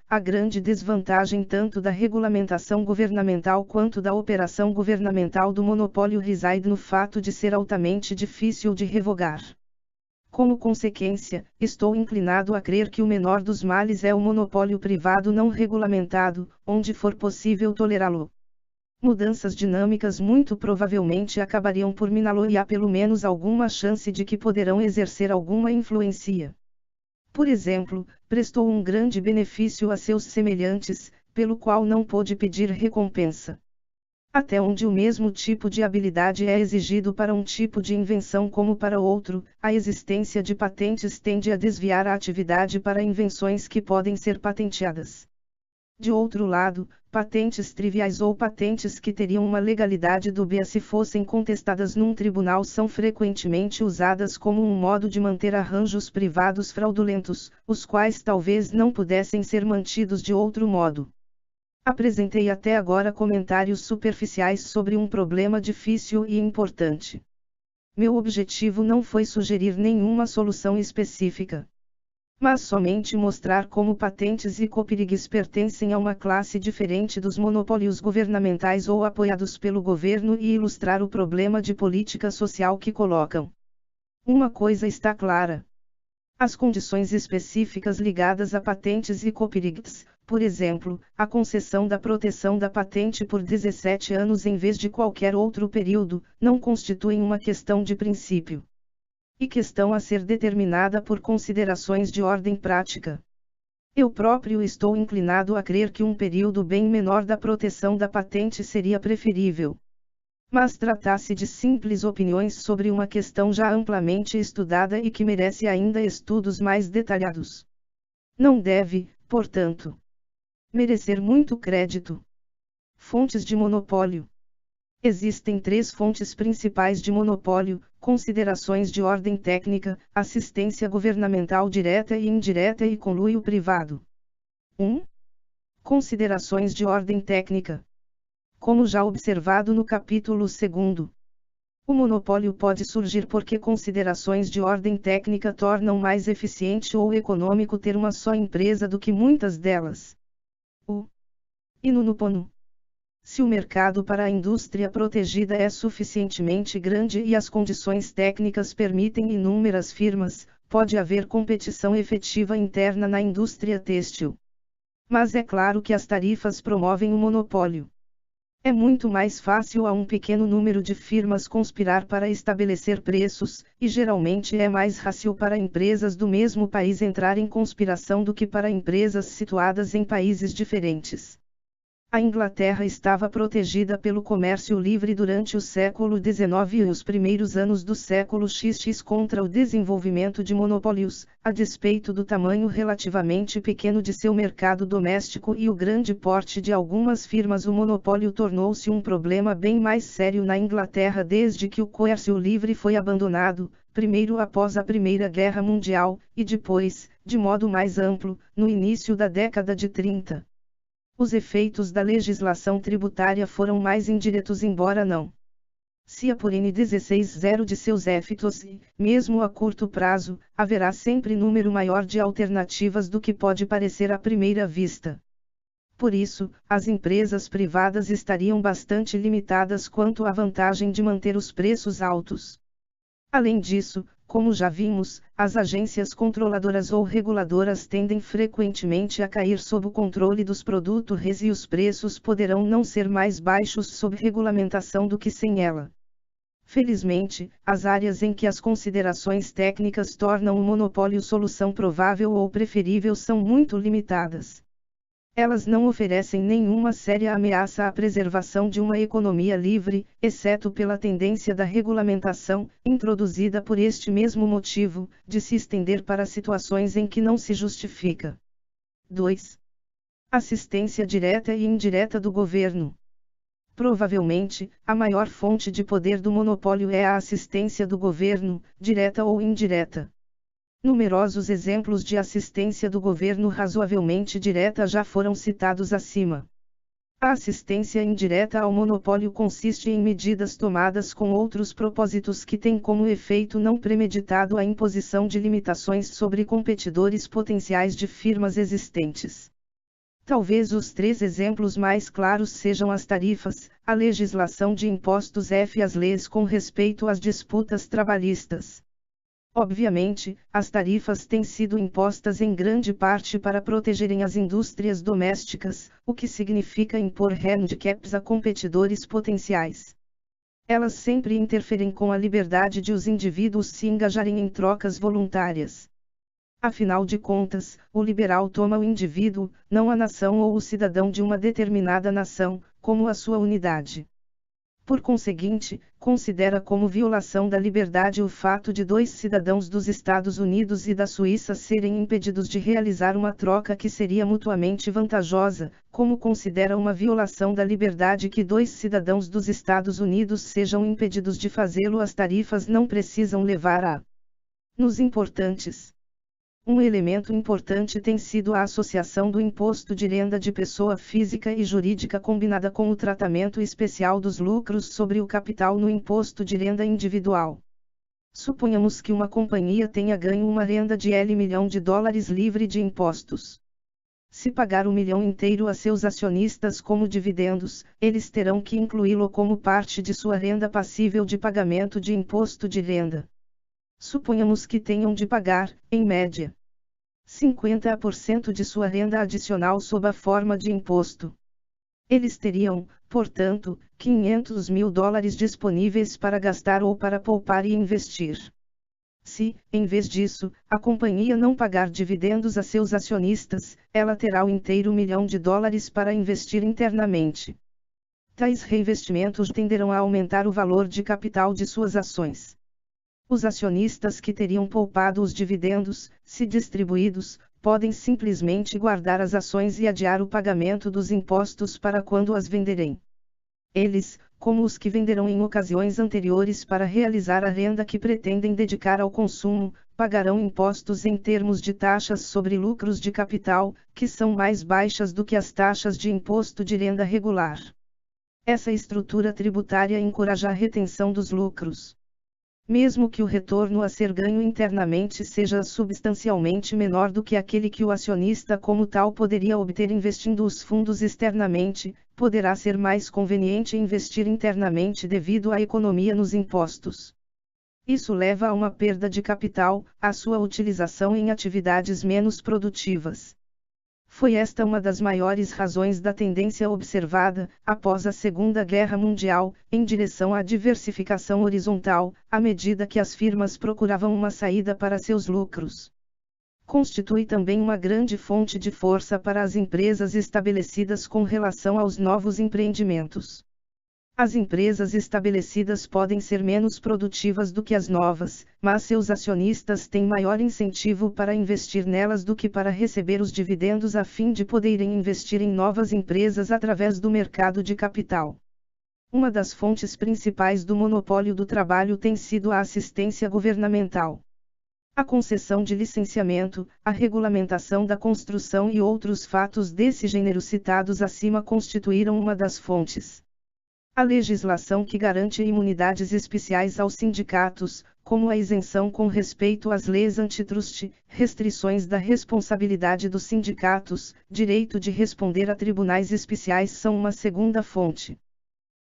a grande desvantagem tanto da regulamentação governamental quanto da operação governamental do monopólio reside no fato de ser altamente difícil de revogar. Como consequência, estou inclinado a crer que o menor dos males é o monopólio privado não regulamentado, onde for possível tolerá-lo. Mudanças dinâmicas muito provavelmente acabariam por miná-lo e há pelo menos alguma chance de que poderão exercer alguma influência. Por exemplo, prestou um grande benefício a seus semelhantes, pelo qual não pôde pedir recompensa. Até onde o mesmo tipo de habilidade é exigido para um tipo de invenção como para outro, a existência de patentes tende a desviar a atividade para invenções que podem ser patenteadas. De outro lado, patentes triviais ou patentes que teriam uma legalidade dúbia se fossem contestadas num tribunal são frequentemente usadas como um modo de manter arranjos privados fraudulentos, os quais talvez não pudessem ser mantidos de outro modo. Apresentei até agora comentários superficiais sobre um problema difícil e importante. Meu objetivo não foi sugerir nenhuma solução específica, mas somente mostrar como patentes e copyrights pertencem a uma classe diferente dos monopólios governamentais ou apoiados pelo governo e ilustrar o problema de política social que colocam. Uma coisa está clara. As condições específicas ligadas a patentes e copyrights, por exemplo, a concessão da proteção da patente por 17 anos em vez de qualquer outro período, não constituem uma questão de princípio, e questão a ser determinada por considerações de ordem prática. Eu próprio estou inclinado a crer que um período bem menor da proteção da patente seria preferível. Mas trata-se de simples opiniões sobre uma questão já amplamente estudada e que merece ainda estudos mais detalhados. Não deve, portanto, merecer muito crédito. Fontes de monopólio. Existem 3 fontes principais de monopólio: considerações de ordem técnica, assistência governamental direta e indireta e conluio privado. 1. Considerações de ordem técnica. Como já observado no capítulo 2, o monopólio pode surgir porque considerações de ordem técnica tornam mais eficiente ou econômico ter uma só empresa do que muitas delas. E no Nupono. Se o mercado para a indústria protegida é suficientemente grande e as condições técnicas permitem inúmeras firmas, pode haver competição efetiva interna na indústria têxtil. Mas é claro que as tarifas promovem o monopólio. É muito mais fácil a um pequeno número de firmas conspirar para estabelecer preços, e geralmente é mais fácil para empresas do mesmo país entrar em conspiração do que para empresas situadas em países diferentes. A Inglaterra estava protegida pelo comércio livre durante o século XIX e os primeiros anos do século XX contra o desenvolvimento de monopólios, a despeito do tamanho relativamente pequeno de seu mercado doméstico e o grande porte de algumas firmas. O monopólio tornou-se um problema bem mais sério na Inglaterra desde que o comércio livre foi abandonado, primeiro após a Primeira Guerra Mundial, e depois, de modo mais amplo, no início da década de 30. Os efeitos da legislação tributária foram mais indiretos, embora não se apurem 16 de seus efeitos e, mesmo a curto prazo, haverá sempre número maior de alternativas do que pode parecer à primeira vista. Por isso, as empresas privadas estariam bastante limitadas quanto à vantagem de manter os preços altos. Além disso, como já vimos, as agências controladoras ou reguladoras tendem frequentemente a cair sob o controle dos produtores e os preços poderão não ser mais baixos sob regulamentação do que sem ela. Felizmente, as áreas em que as considerações técnicas tornam o monopólio solução provável ou preferível são muito limitadas. Elas não oferecem nenhuma séria ameaça à preservação de uma economia livre, exceto pela tendência da regulamentação, introduzida por este mesmo motivo, de se estender para situações em que não se justifica. 2. Assistência direta e indireta do governo. Provavelmente, a maior fonte de poder do monopólio é a assistência do governo, direta ou indireta. Numerosos exemplos de assistência do governo razoavelmente direta já foram citados acima. A assistência indireta ao monopólio consiste em medidas tomadas com outros propósitos que têm como efeito não premeditado a imposição de limitações sobre competidores potenciais de firmas existentes. Talvez os 3 exemplos mais claros sejam as tarifas, a legislação de impostos e as leis com respeito às disputas trabalhistas. Obviamente, as tarifas têm sido impostas em grande parte para protegerem as indústrias domésticas, o que significa impor handicaps a competidores potenciais. Elas sempre interferem com a liberdade de os indivíduos se engajarem em trocas voluntárias. Afinal de contas, o liberal toma o indivíduo, não a nação ou o cidadão de uma determinada nação, como a sua unidade. Por conseguinte, considera como violação da liberdade o fato de 2 cidadãos dos Estados Unidos e da Suíça serem impedidos de realizar uma troca que seria mutuamente vantajosa, como considera uma violação da liberdade que 2 cidadãos dos Estados Unidos sejam impedidos de fazê-lo. As tarifas não precisam levar a nos importantes. Um elemento importante tem sido a associação do imposto de renda de pessoa física e jurídica combinada com o tratamento especial dos lucros sobre o capital no imposto de renda individual. Suponhamos que uma companhia tenha ganho uma renda de $1 milhão livre de impostos. Se pagar o milhão inteiro a seus acionistas como dividendos, eles terão que incluí-lo como parte de sua renda passível de pagamento de imposto de renda. Suponhamos que tenham de pagar, em média, 50% de sua renda adicional sob a forma de imposto. Eles teriam, portanto, $500 mil disponíveis para gastar ou para poupar e investir. Se, em vez disso, a companhia não pagar dividendos a seus acionistas, ela terá o inteiro $1 milhão para investir internamente. Tais reinvestimentos tenderão a aumentar o valor de capital de suas ações. Os acionistas que teriam poupado os dividendos, se distribuídos, podem simplesmente guardar as ações e adiar o pagamento dos impostos para quando as venderem. Eles, como os que venderão em ocasiões anteriores para realizar a renda que pretendem dedicar ao consumo, pagarão impostos em termos de taxas sobre lucros de capital, que são mais baixas do que as taxas de imposto de renda regular. Essa estrutura tributária encoraja a retenção dos lucros. Mesmo que o retorno a ser ganho internamente seja substancialmente menor do que aquele que o acionista como tal poderia obter investindo os fundos externamente, poderá ser mais conveniente investir internamente devido à economia nos impostos. Isso leva a uma perda de capital, a sua utilização em atividades menos produtivas. Foi esta uma das maiores razões da tendência observada, após a Segunda Guerra Mundial, em direção à diversificação horizontal, à medida que as firmas procuravam uma saída para seus lucros. Constitui também uma grande fonte de força para as empresas estabelecidas com relação aos novos empreendimentos. As empresas estabelecidas podem ser menos produtivas do que as novas, mas seus acionistas têm maior incentivo para investir nelas do que para receber os dividendos a fim de poderem investir em novas empresas através do mercado de capital. Uma das fontes principais do monopólio do trabalho tem sido a assistência governamental. A concessão de licenciamento, a regulamentação da construção e outros fatos desse gênero citados acima constituíram uma das fontes. A legislação que garante imunidades especiais aos sindicatos, como a isenção com respeito às leis antitruste, restrições da responsabilidade dos sindicatos, direito de responder a tribunais especiais são uma segunda fonte.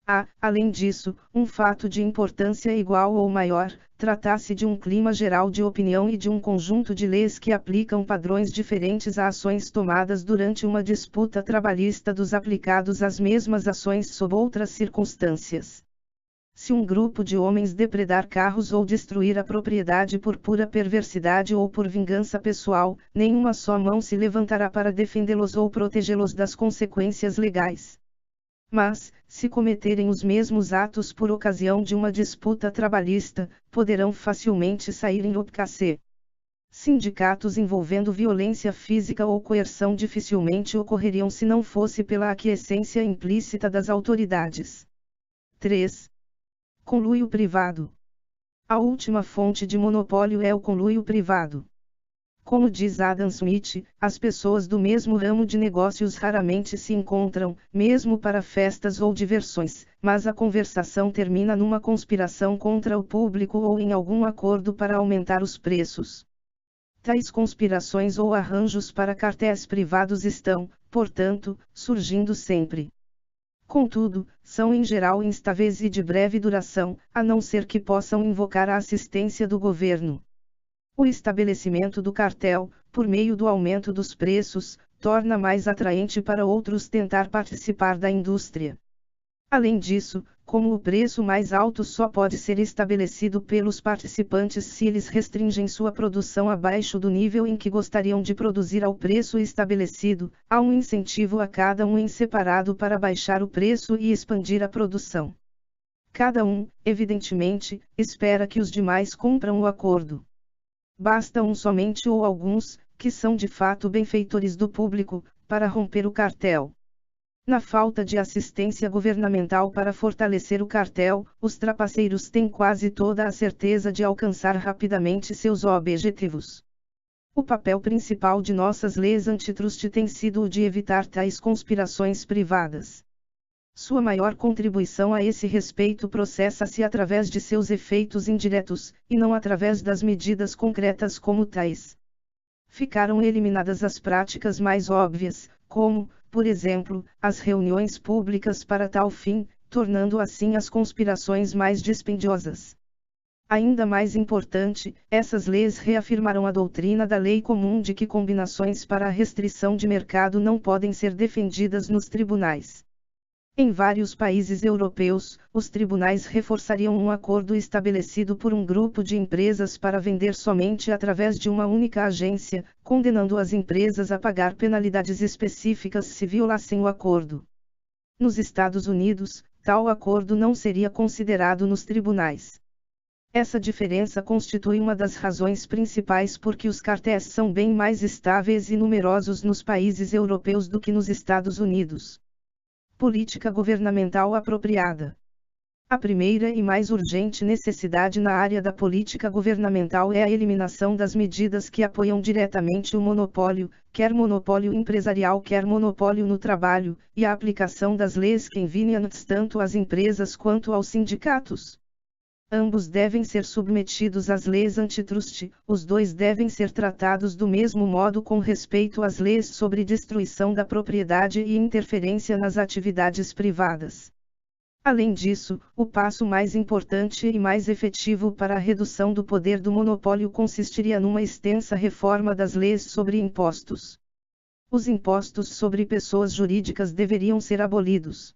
Há, além disso, um fato de importância igual ou maior: trata-se de um clima geral de opinião e de um conjunto de leis que aplicam padrões diferentes a ações tomadas durante uma disputa trabalhista dos aplicados às mesmas ações sob outras circunstâncias. Se um grupo de homens depredar carros ou destruir a propriedade por pura perversidade ou por vingança pessoal, nenhuma só mão se levantará para defendê-los ou protegê-los das consequências legais. Mas, se cometerem os mesmos atos por ocasião de uma disputa trabalhista, poderão facilmente sair em obcasê. Sindicatos envolvendo violência física ou coerção dificilmente ocorreriam se não fosse pela aquiescência implícita das autoridades. 3. Conluio privado. A última fonte de monopólio é o conluio privado. Como diz Adam Smith, as pessoas do mesmo ramo de negócios raramente se encontram, mesmo para festas ou diversões, mas a conversação termina numa conspiração contra o público ou em algum acordo para aumentar os preços. Tais conspirações ou arranjos para cartéis privados estão, portanto, surgindo sempre. Contudo, são em geral instáveis e de breve duração, a não ser que possam invocar a assistência do governo. O estabelecimento do cartel, por meio do aumento dos preços, torna mais atraente para outros tentar participar da indústria. Além disso, como o preço mais alto só pode ser estabelecido pelos participantes se eles restringem sua produção abaixo do nível em que gostariam de produzir ao preço estabelecido, há um incentivo a cada um em separado para baixar o preço e expandir a produção. Cada um, evidentemente, espera que os demais cumpram o acordo. Basta um somente ou alguns, que são de fato benfeitores do público, para romper o cartel. Na falta de assistência governamental para fortalecer o cartel, os trapaceiros têm quase toda a certeza de alcançar rapidamente seus objetivos. O papel principal de nossas leis antitruste tem sido o de evitar tais conspirações privadas. Sua maior contribuição a esse respeito processa-se através de seus efeitos indiretos, e não através das medidas concretas como tais. Ficaram eliminadas as práticas mais óbvias, como, por exemplo, as reuniões públicas para tal fim, tornando assim as conspirações mais dispendiosas. Ainda mais importante, essas leis reafirmaram a doutrina da lei comum de que combinações para a restrição de mercado não podem ser defendidas nos tribunais. Em vários países europeus, os tribunais reforçariam um acordo estabelecido por um grupo de empresas para vender somente através de uma única agência, condenando as empresas a pagar penalidades específicas se violassem o acordo. Nos Estados Unidos, tal acordo não seria considerado nos tribunais. Essa diferença constitui uma das razões principais por que os cartéis são bem mais estáveis e numerosos nos países europeus do que nos Estados Unidos. Política governamental apropriada. A primeira e mais urgente necessidade na área da política governamental é a eliminação das medidas que apoiam diretamente o monopólio, quer monopólio empresarial quer monopólio no trabalho, e a aplicação das leis convenientes tanto às empresas quanto aos sindicatos. Ambos devem ser submetidos às leis antitruste, os dois devem ser tratados do mesmo modo com respeito às leis sobre destruição da propriedade e interferência nas atividades privadas. Além disso, o passo mais importante e mais efetivo para a redução do poder do monopólio consistiria numa extensa reforma das leis sobre impostos. Os impostos sobre pessoas jurídicas deveriam ser abolidos.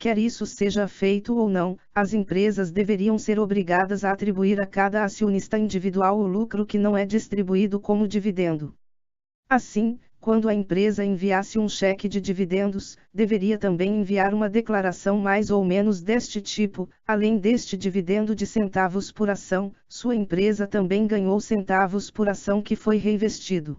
Quer isso seja feito ou não, as empresas deveriam ser obrigadas a atribuir a cada acionista individual o lucro que não é distribuído como dividendo. Assim, quando a empresa enviasse um cheque de dividendos, deveria também enviar uma declaração mais ou menos deste tipo: além deste dividendo de centavos por ação, sua empresa também ganhou centavos por ação que foi reinvestido.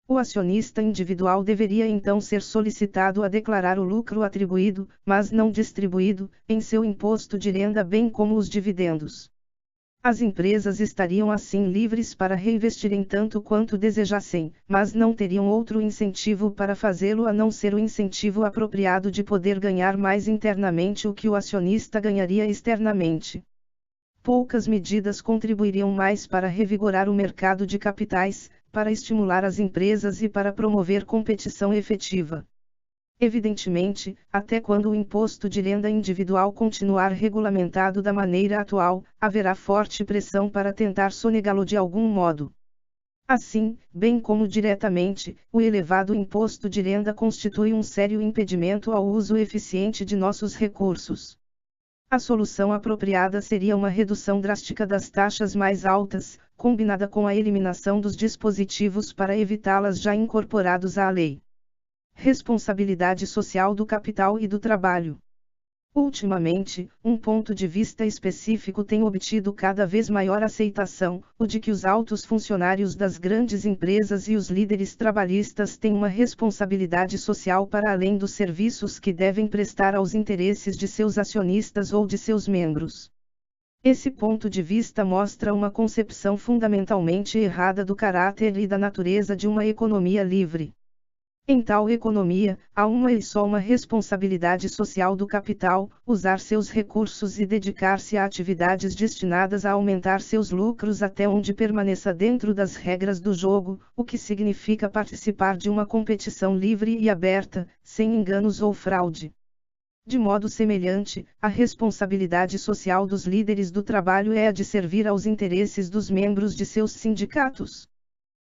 O acionista individual deveria então ser solicitado a declarar o lucro atribuído, mas não distribuído, em seu imposto de renda bem como os dividendos. As empresas estariam assim livres para reinvestirem tanto quanto desejassem, mas não teriam outro incentivo para fazê-lo a não ser o incentivo apropriado de poder ganhar mais internamente o que o acionista ganharia externamente. Poucas medidas contribuiriam mais para revigorar o mercado de capitais, para estimular as empresas e para promover competição efetiva. Evidentemente, até quando o imposto de renda individual continuar regulamentado da maneira atual, haverá forte pressão para tentar sonegá-lo de algum modo. Assim, bem como diretamente, o elevado imposto de renda constitui um sério impedimento ao uso eficiente de nossos recursos. A solução apropriada seria uma redução drástica das taxas mais altas, combinada com a eliminação dos dispositivos para evitá-las já incorporados à lei. Responsabilidade social do capital e do trabalho. Ultimamente, um ponto de vista específico tem obtido cada vez maior aceitação, o de que os altos funcionários das grandes empresas e os líderes trabalhistas têm uma responsabilidade social para além dos serviços que devem prestar aos interesses de seus acionistas ou de seus membros. Esse ponto de vista mostra uma concepção fundamentalmente errada do caráter e da natureza de uma economia livre. Em tal economia, há uma e só uma responsabilidade social do capital: usar seus recursos e dedicar-se a atividades destinadas a aumentar seus lucros até onde permaneça dentro das regras do jogo, o que significa participar de uma competição livre e aberta, sem enganos ou fraude. De modo semelhante, a responsabilidade social dos líderes do trabalho é a de servir aos interesses dos membros de seus sindicatos.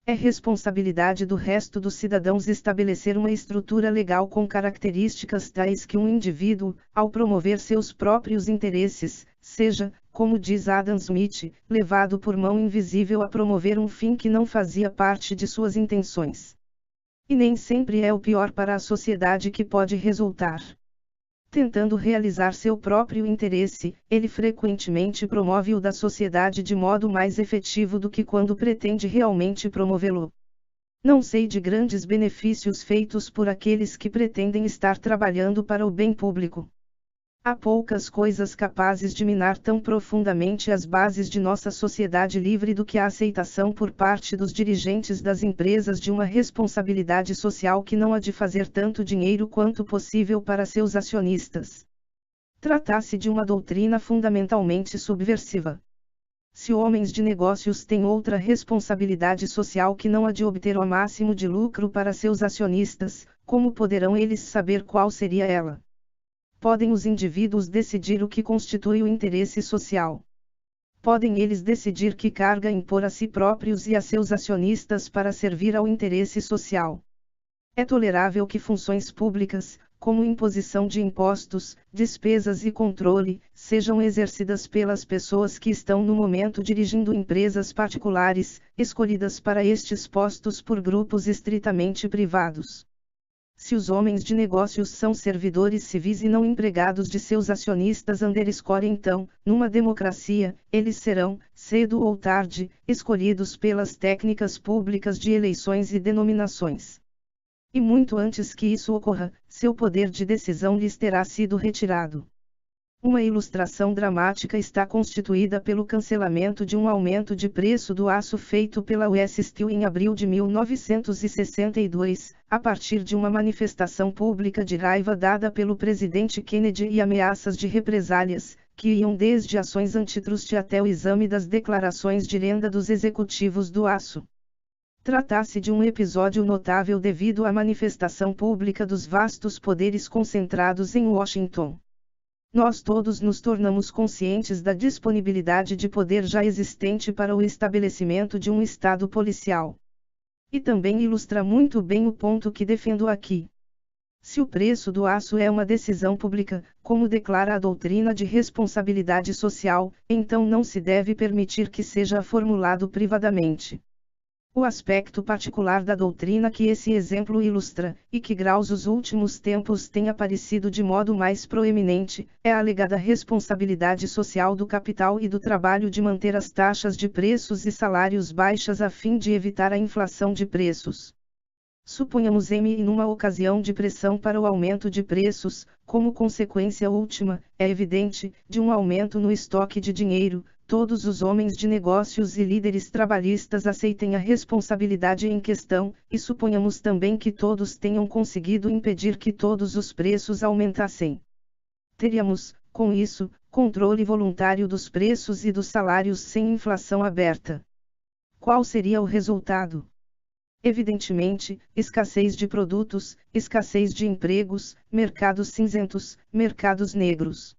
É responsabilidade do resto dos cidadãos estabelecer uma estrutura legal com características tais que um indivíduo, ao promover seus próprios interesses, seja, como diz Adam Smith, levado por mão invisível a promover um fim que não fazia parte de suas intenções. E nem sempre é o pior para a sociedade que pode resultar. Tentando realizar seu próprio interesse, ele frequentemente promove o da sociedade de modo mais efetivo do que quando pretende realmente promovê-lo. Não sei de grandes benefícios feitos por aqueles que pretendem estar trabalhando para o bem público. Há poucas coisas capazes de minar tão profundamente as bases de nossa sociedade livre do que a aceitação por parte dos dirigentes das empresas de uma responsabilidade social que não há de fazer tanto dinheiro quanto possível para seus acionistas. Trata-se de uma doutrina fundamentalmente subversiva. Se homens de negócios têm outra responsabilidade social que não a de obter o máximo de lucro para seus acionistas, como poderão eles saber qual seria ela? Podem os indivíduos decidir o que constitui o interesse social. Podem eles decidir que carga impor a si próprios e a seus acionistas para servir ao interesse social. É tolerável que funções públicas, como imposição de impostos, despesas e controle, sejam exercidas pelas pessoas que estão no momento dirigindo empresas particulares, escolhidas para estes postos por grupos estritamente privados. Se os homens de negócios são servidores civis e não empregados de seus acionistas underscore então, numa democracia, eles serão, cedo ou tarde, escolhidos pelas técnicas públicas de eleições e denominações. E muito antes que isso ocorra, seu poder de decisão lhes terá sido retirado. Uma ilustração dramática está constituída pelo cancelamento de um aumento de preço do aço feito pela US Steel em abril de 1962, a partir de uma manifestação pública de raiva dada pelo presidente Kennedy e ameaças de represálias, que iam desde ações antitrust até o exame das declarações de renda dos executivos do aço. Trata-se de um episódio notável devido à manifestação pública dos vastos poderes concentrados em Washington. Nós todos nos tornamos conscientes da disponibilidade de poder já existente para o estabelecimento de um Estado policial. E também ilustra muito bem o ponto que defendo aqui. Se o preço do aço é uma decisão pública, como declara a doutrina de responsabilidade social, então não se deve permitir que seja formulado privadamente. O aspecto particular da doutrina que esse exemplo ilustra, e que graus os últimos tempos tem aparecido de modo mais proeminente, é a alegada responsabilidade social do capital e do trabalho de manter as taxas de preços e salários baixas a fim de evitar a inflação de preços. Suponhamos em numa ocasião de pressão para o aumento de preços, como consequência última, é evidente, de um aumento no estoque de dinheiro, todos os homens de negócios e líderes trabalhistas aceitem a responsabilidade em questão, e suponhamos também que todos tenham conseguido impedir que todos os preços aumentassem. Teríamos, com isso, controle voluntário dos preços e dos salários sem inflação aberta. Qual seria o resultado? Evidentemente, escassez de produtos, escassez de empregos, mercados cinzentos, mercados negros.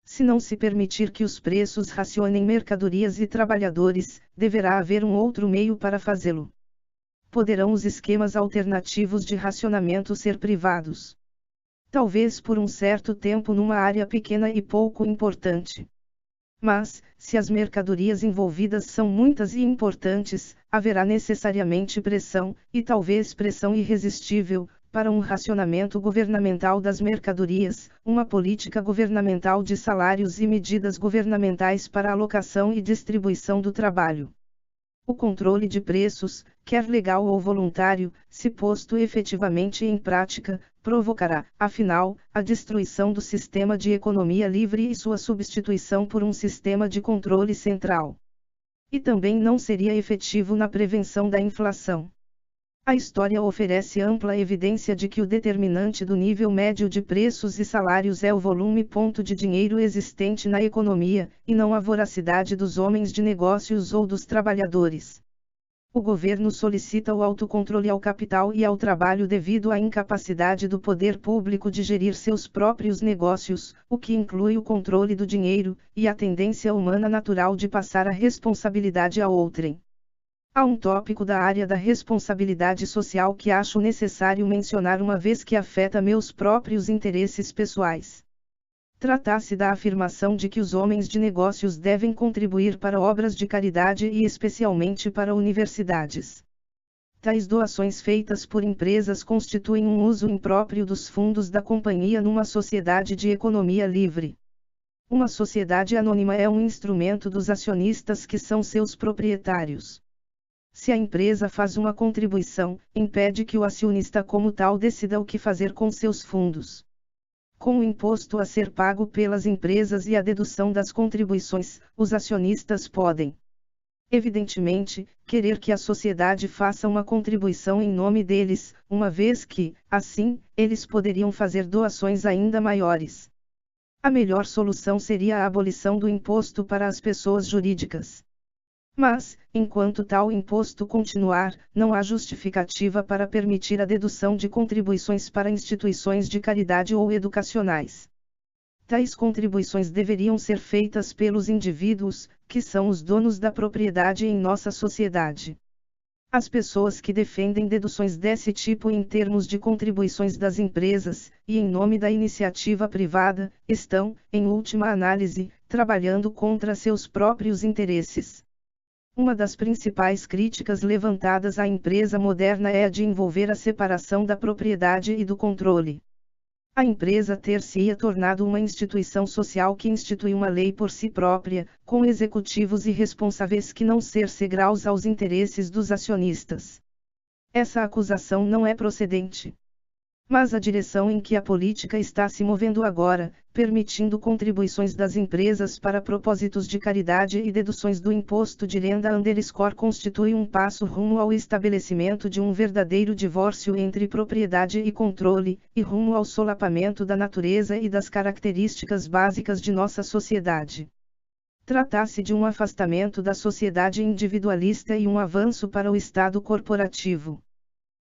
Se não se permitir que os preços racionem mercadorias e trabalhadores, deverá haver um outro meio para fazê-lo. Poderão os esquemas alternativos de racionamento ser privados? Talvez por um certo tempo numa área pequena e pouco importante. Mas, se as mercadorias envolvidas são muitas e importantes, haverá necessariamente pressão, e talvez pressão irresistível, para um racionamento governamental das mercadorias, uma política governamental de salários e medidas governamentais para a alocação e distribuição do trabalho. O controle de preços, quer legal ou voluntário, se posto efetivamente em prática, provocará, afinal, a destruição do sistema de economia livre e sua substituição por um sistema de controle central. E também não seria efetivo na prevenção da inflação. A história oferece ampla evidência de que o determinante do nível médio de preços e salários é o volume de dinheiro existente na economia, e não a voracidade dos homens de negócios ou dos trabalhadores. O governo solicita o autocontrole ao capital e ao trabalho devido à incapacidade do poder público de gerir seus próprios negócios, o que inclui o controle do dinheiro, e a tendência humana natural de passar a responsabilidade a outrem. Há um tópico da área da responsabilidade social que acho necessário mencionar uma vez que afeta meus próprios interesses pessoais. Trata-se da afirmação de que os homens de negócios devem contribuir para obras de caridade e especialmente para universidades. Tais doações feitas por empresas constituem um uso impróprio dos fundos da companhia numa sociedade de economia livre. Uma sociedade anônima é um instrumento dos acionistas que são seus proprietários. Se a empresa faz uma contribuição, impede que o acionista como tal decida o que fazer com seus fundos. Com o imposto a ser pago pelas empresas e a dedução das contribuições, os acionistas podem, evidentemente, querer que a sociedade faça uma contribuição em nome deles, uma vez que, assim, eles poderiam fazer doações ainda maiores. A melhor solução seria a abolição do imposto para as pessoas jurídicas. Mas, enquanto tal imposto continuar, não há justificativa para permitir a dedução de contribuições para instituições de caridade ou educacionais. Tais contribuições deveriam ser feitas pelos indivíduos, que são os donos da propriedade em nossa sociedade. As pessoas que defendem deduções desse tipo em termos de contribuições das empresas, e em nome da iniciativa privada, estão, em última análise, trabalhando contra seus próprios interesses. Uma das principais críticas levantadas à empresa moderna é a de envolver a separação da propriedade e do controle. A empresa ter-se-ia tornado uma instituição social que institui uma lei por si própria, com executivos irresponsáveis que não ser-se graus aos interesses dos acionistas. Essa acusação não é procedente. Mas a direção em que a política está se movendo agora, permitindo contribuições das empresas para propósitos de caridade e deduções do imposto de renda constitui um passo rumo ao estabelecimento de um verdadeiro divórcio entre propriedade e controle, e rumo ao solapamento da natureza e das características básicas de nossa sociedade. Trata-se de um afastamento da sociedade individualista e um avanço para o Estado corporativo.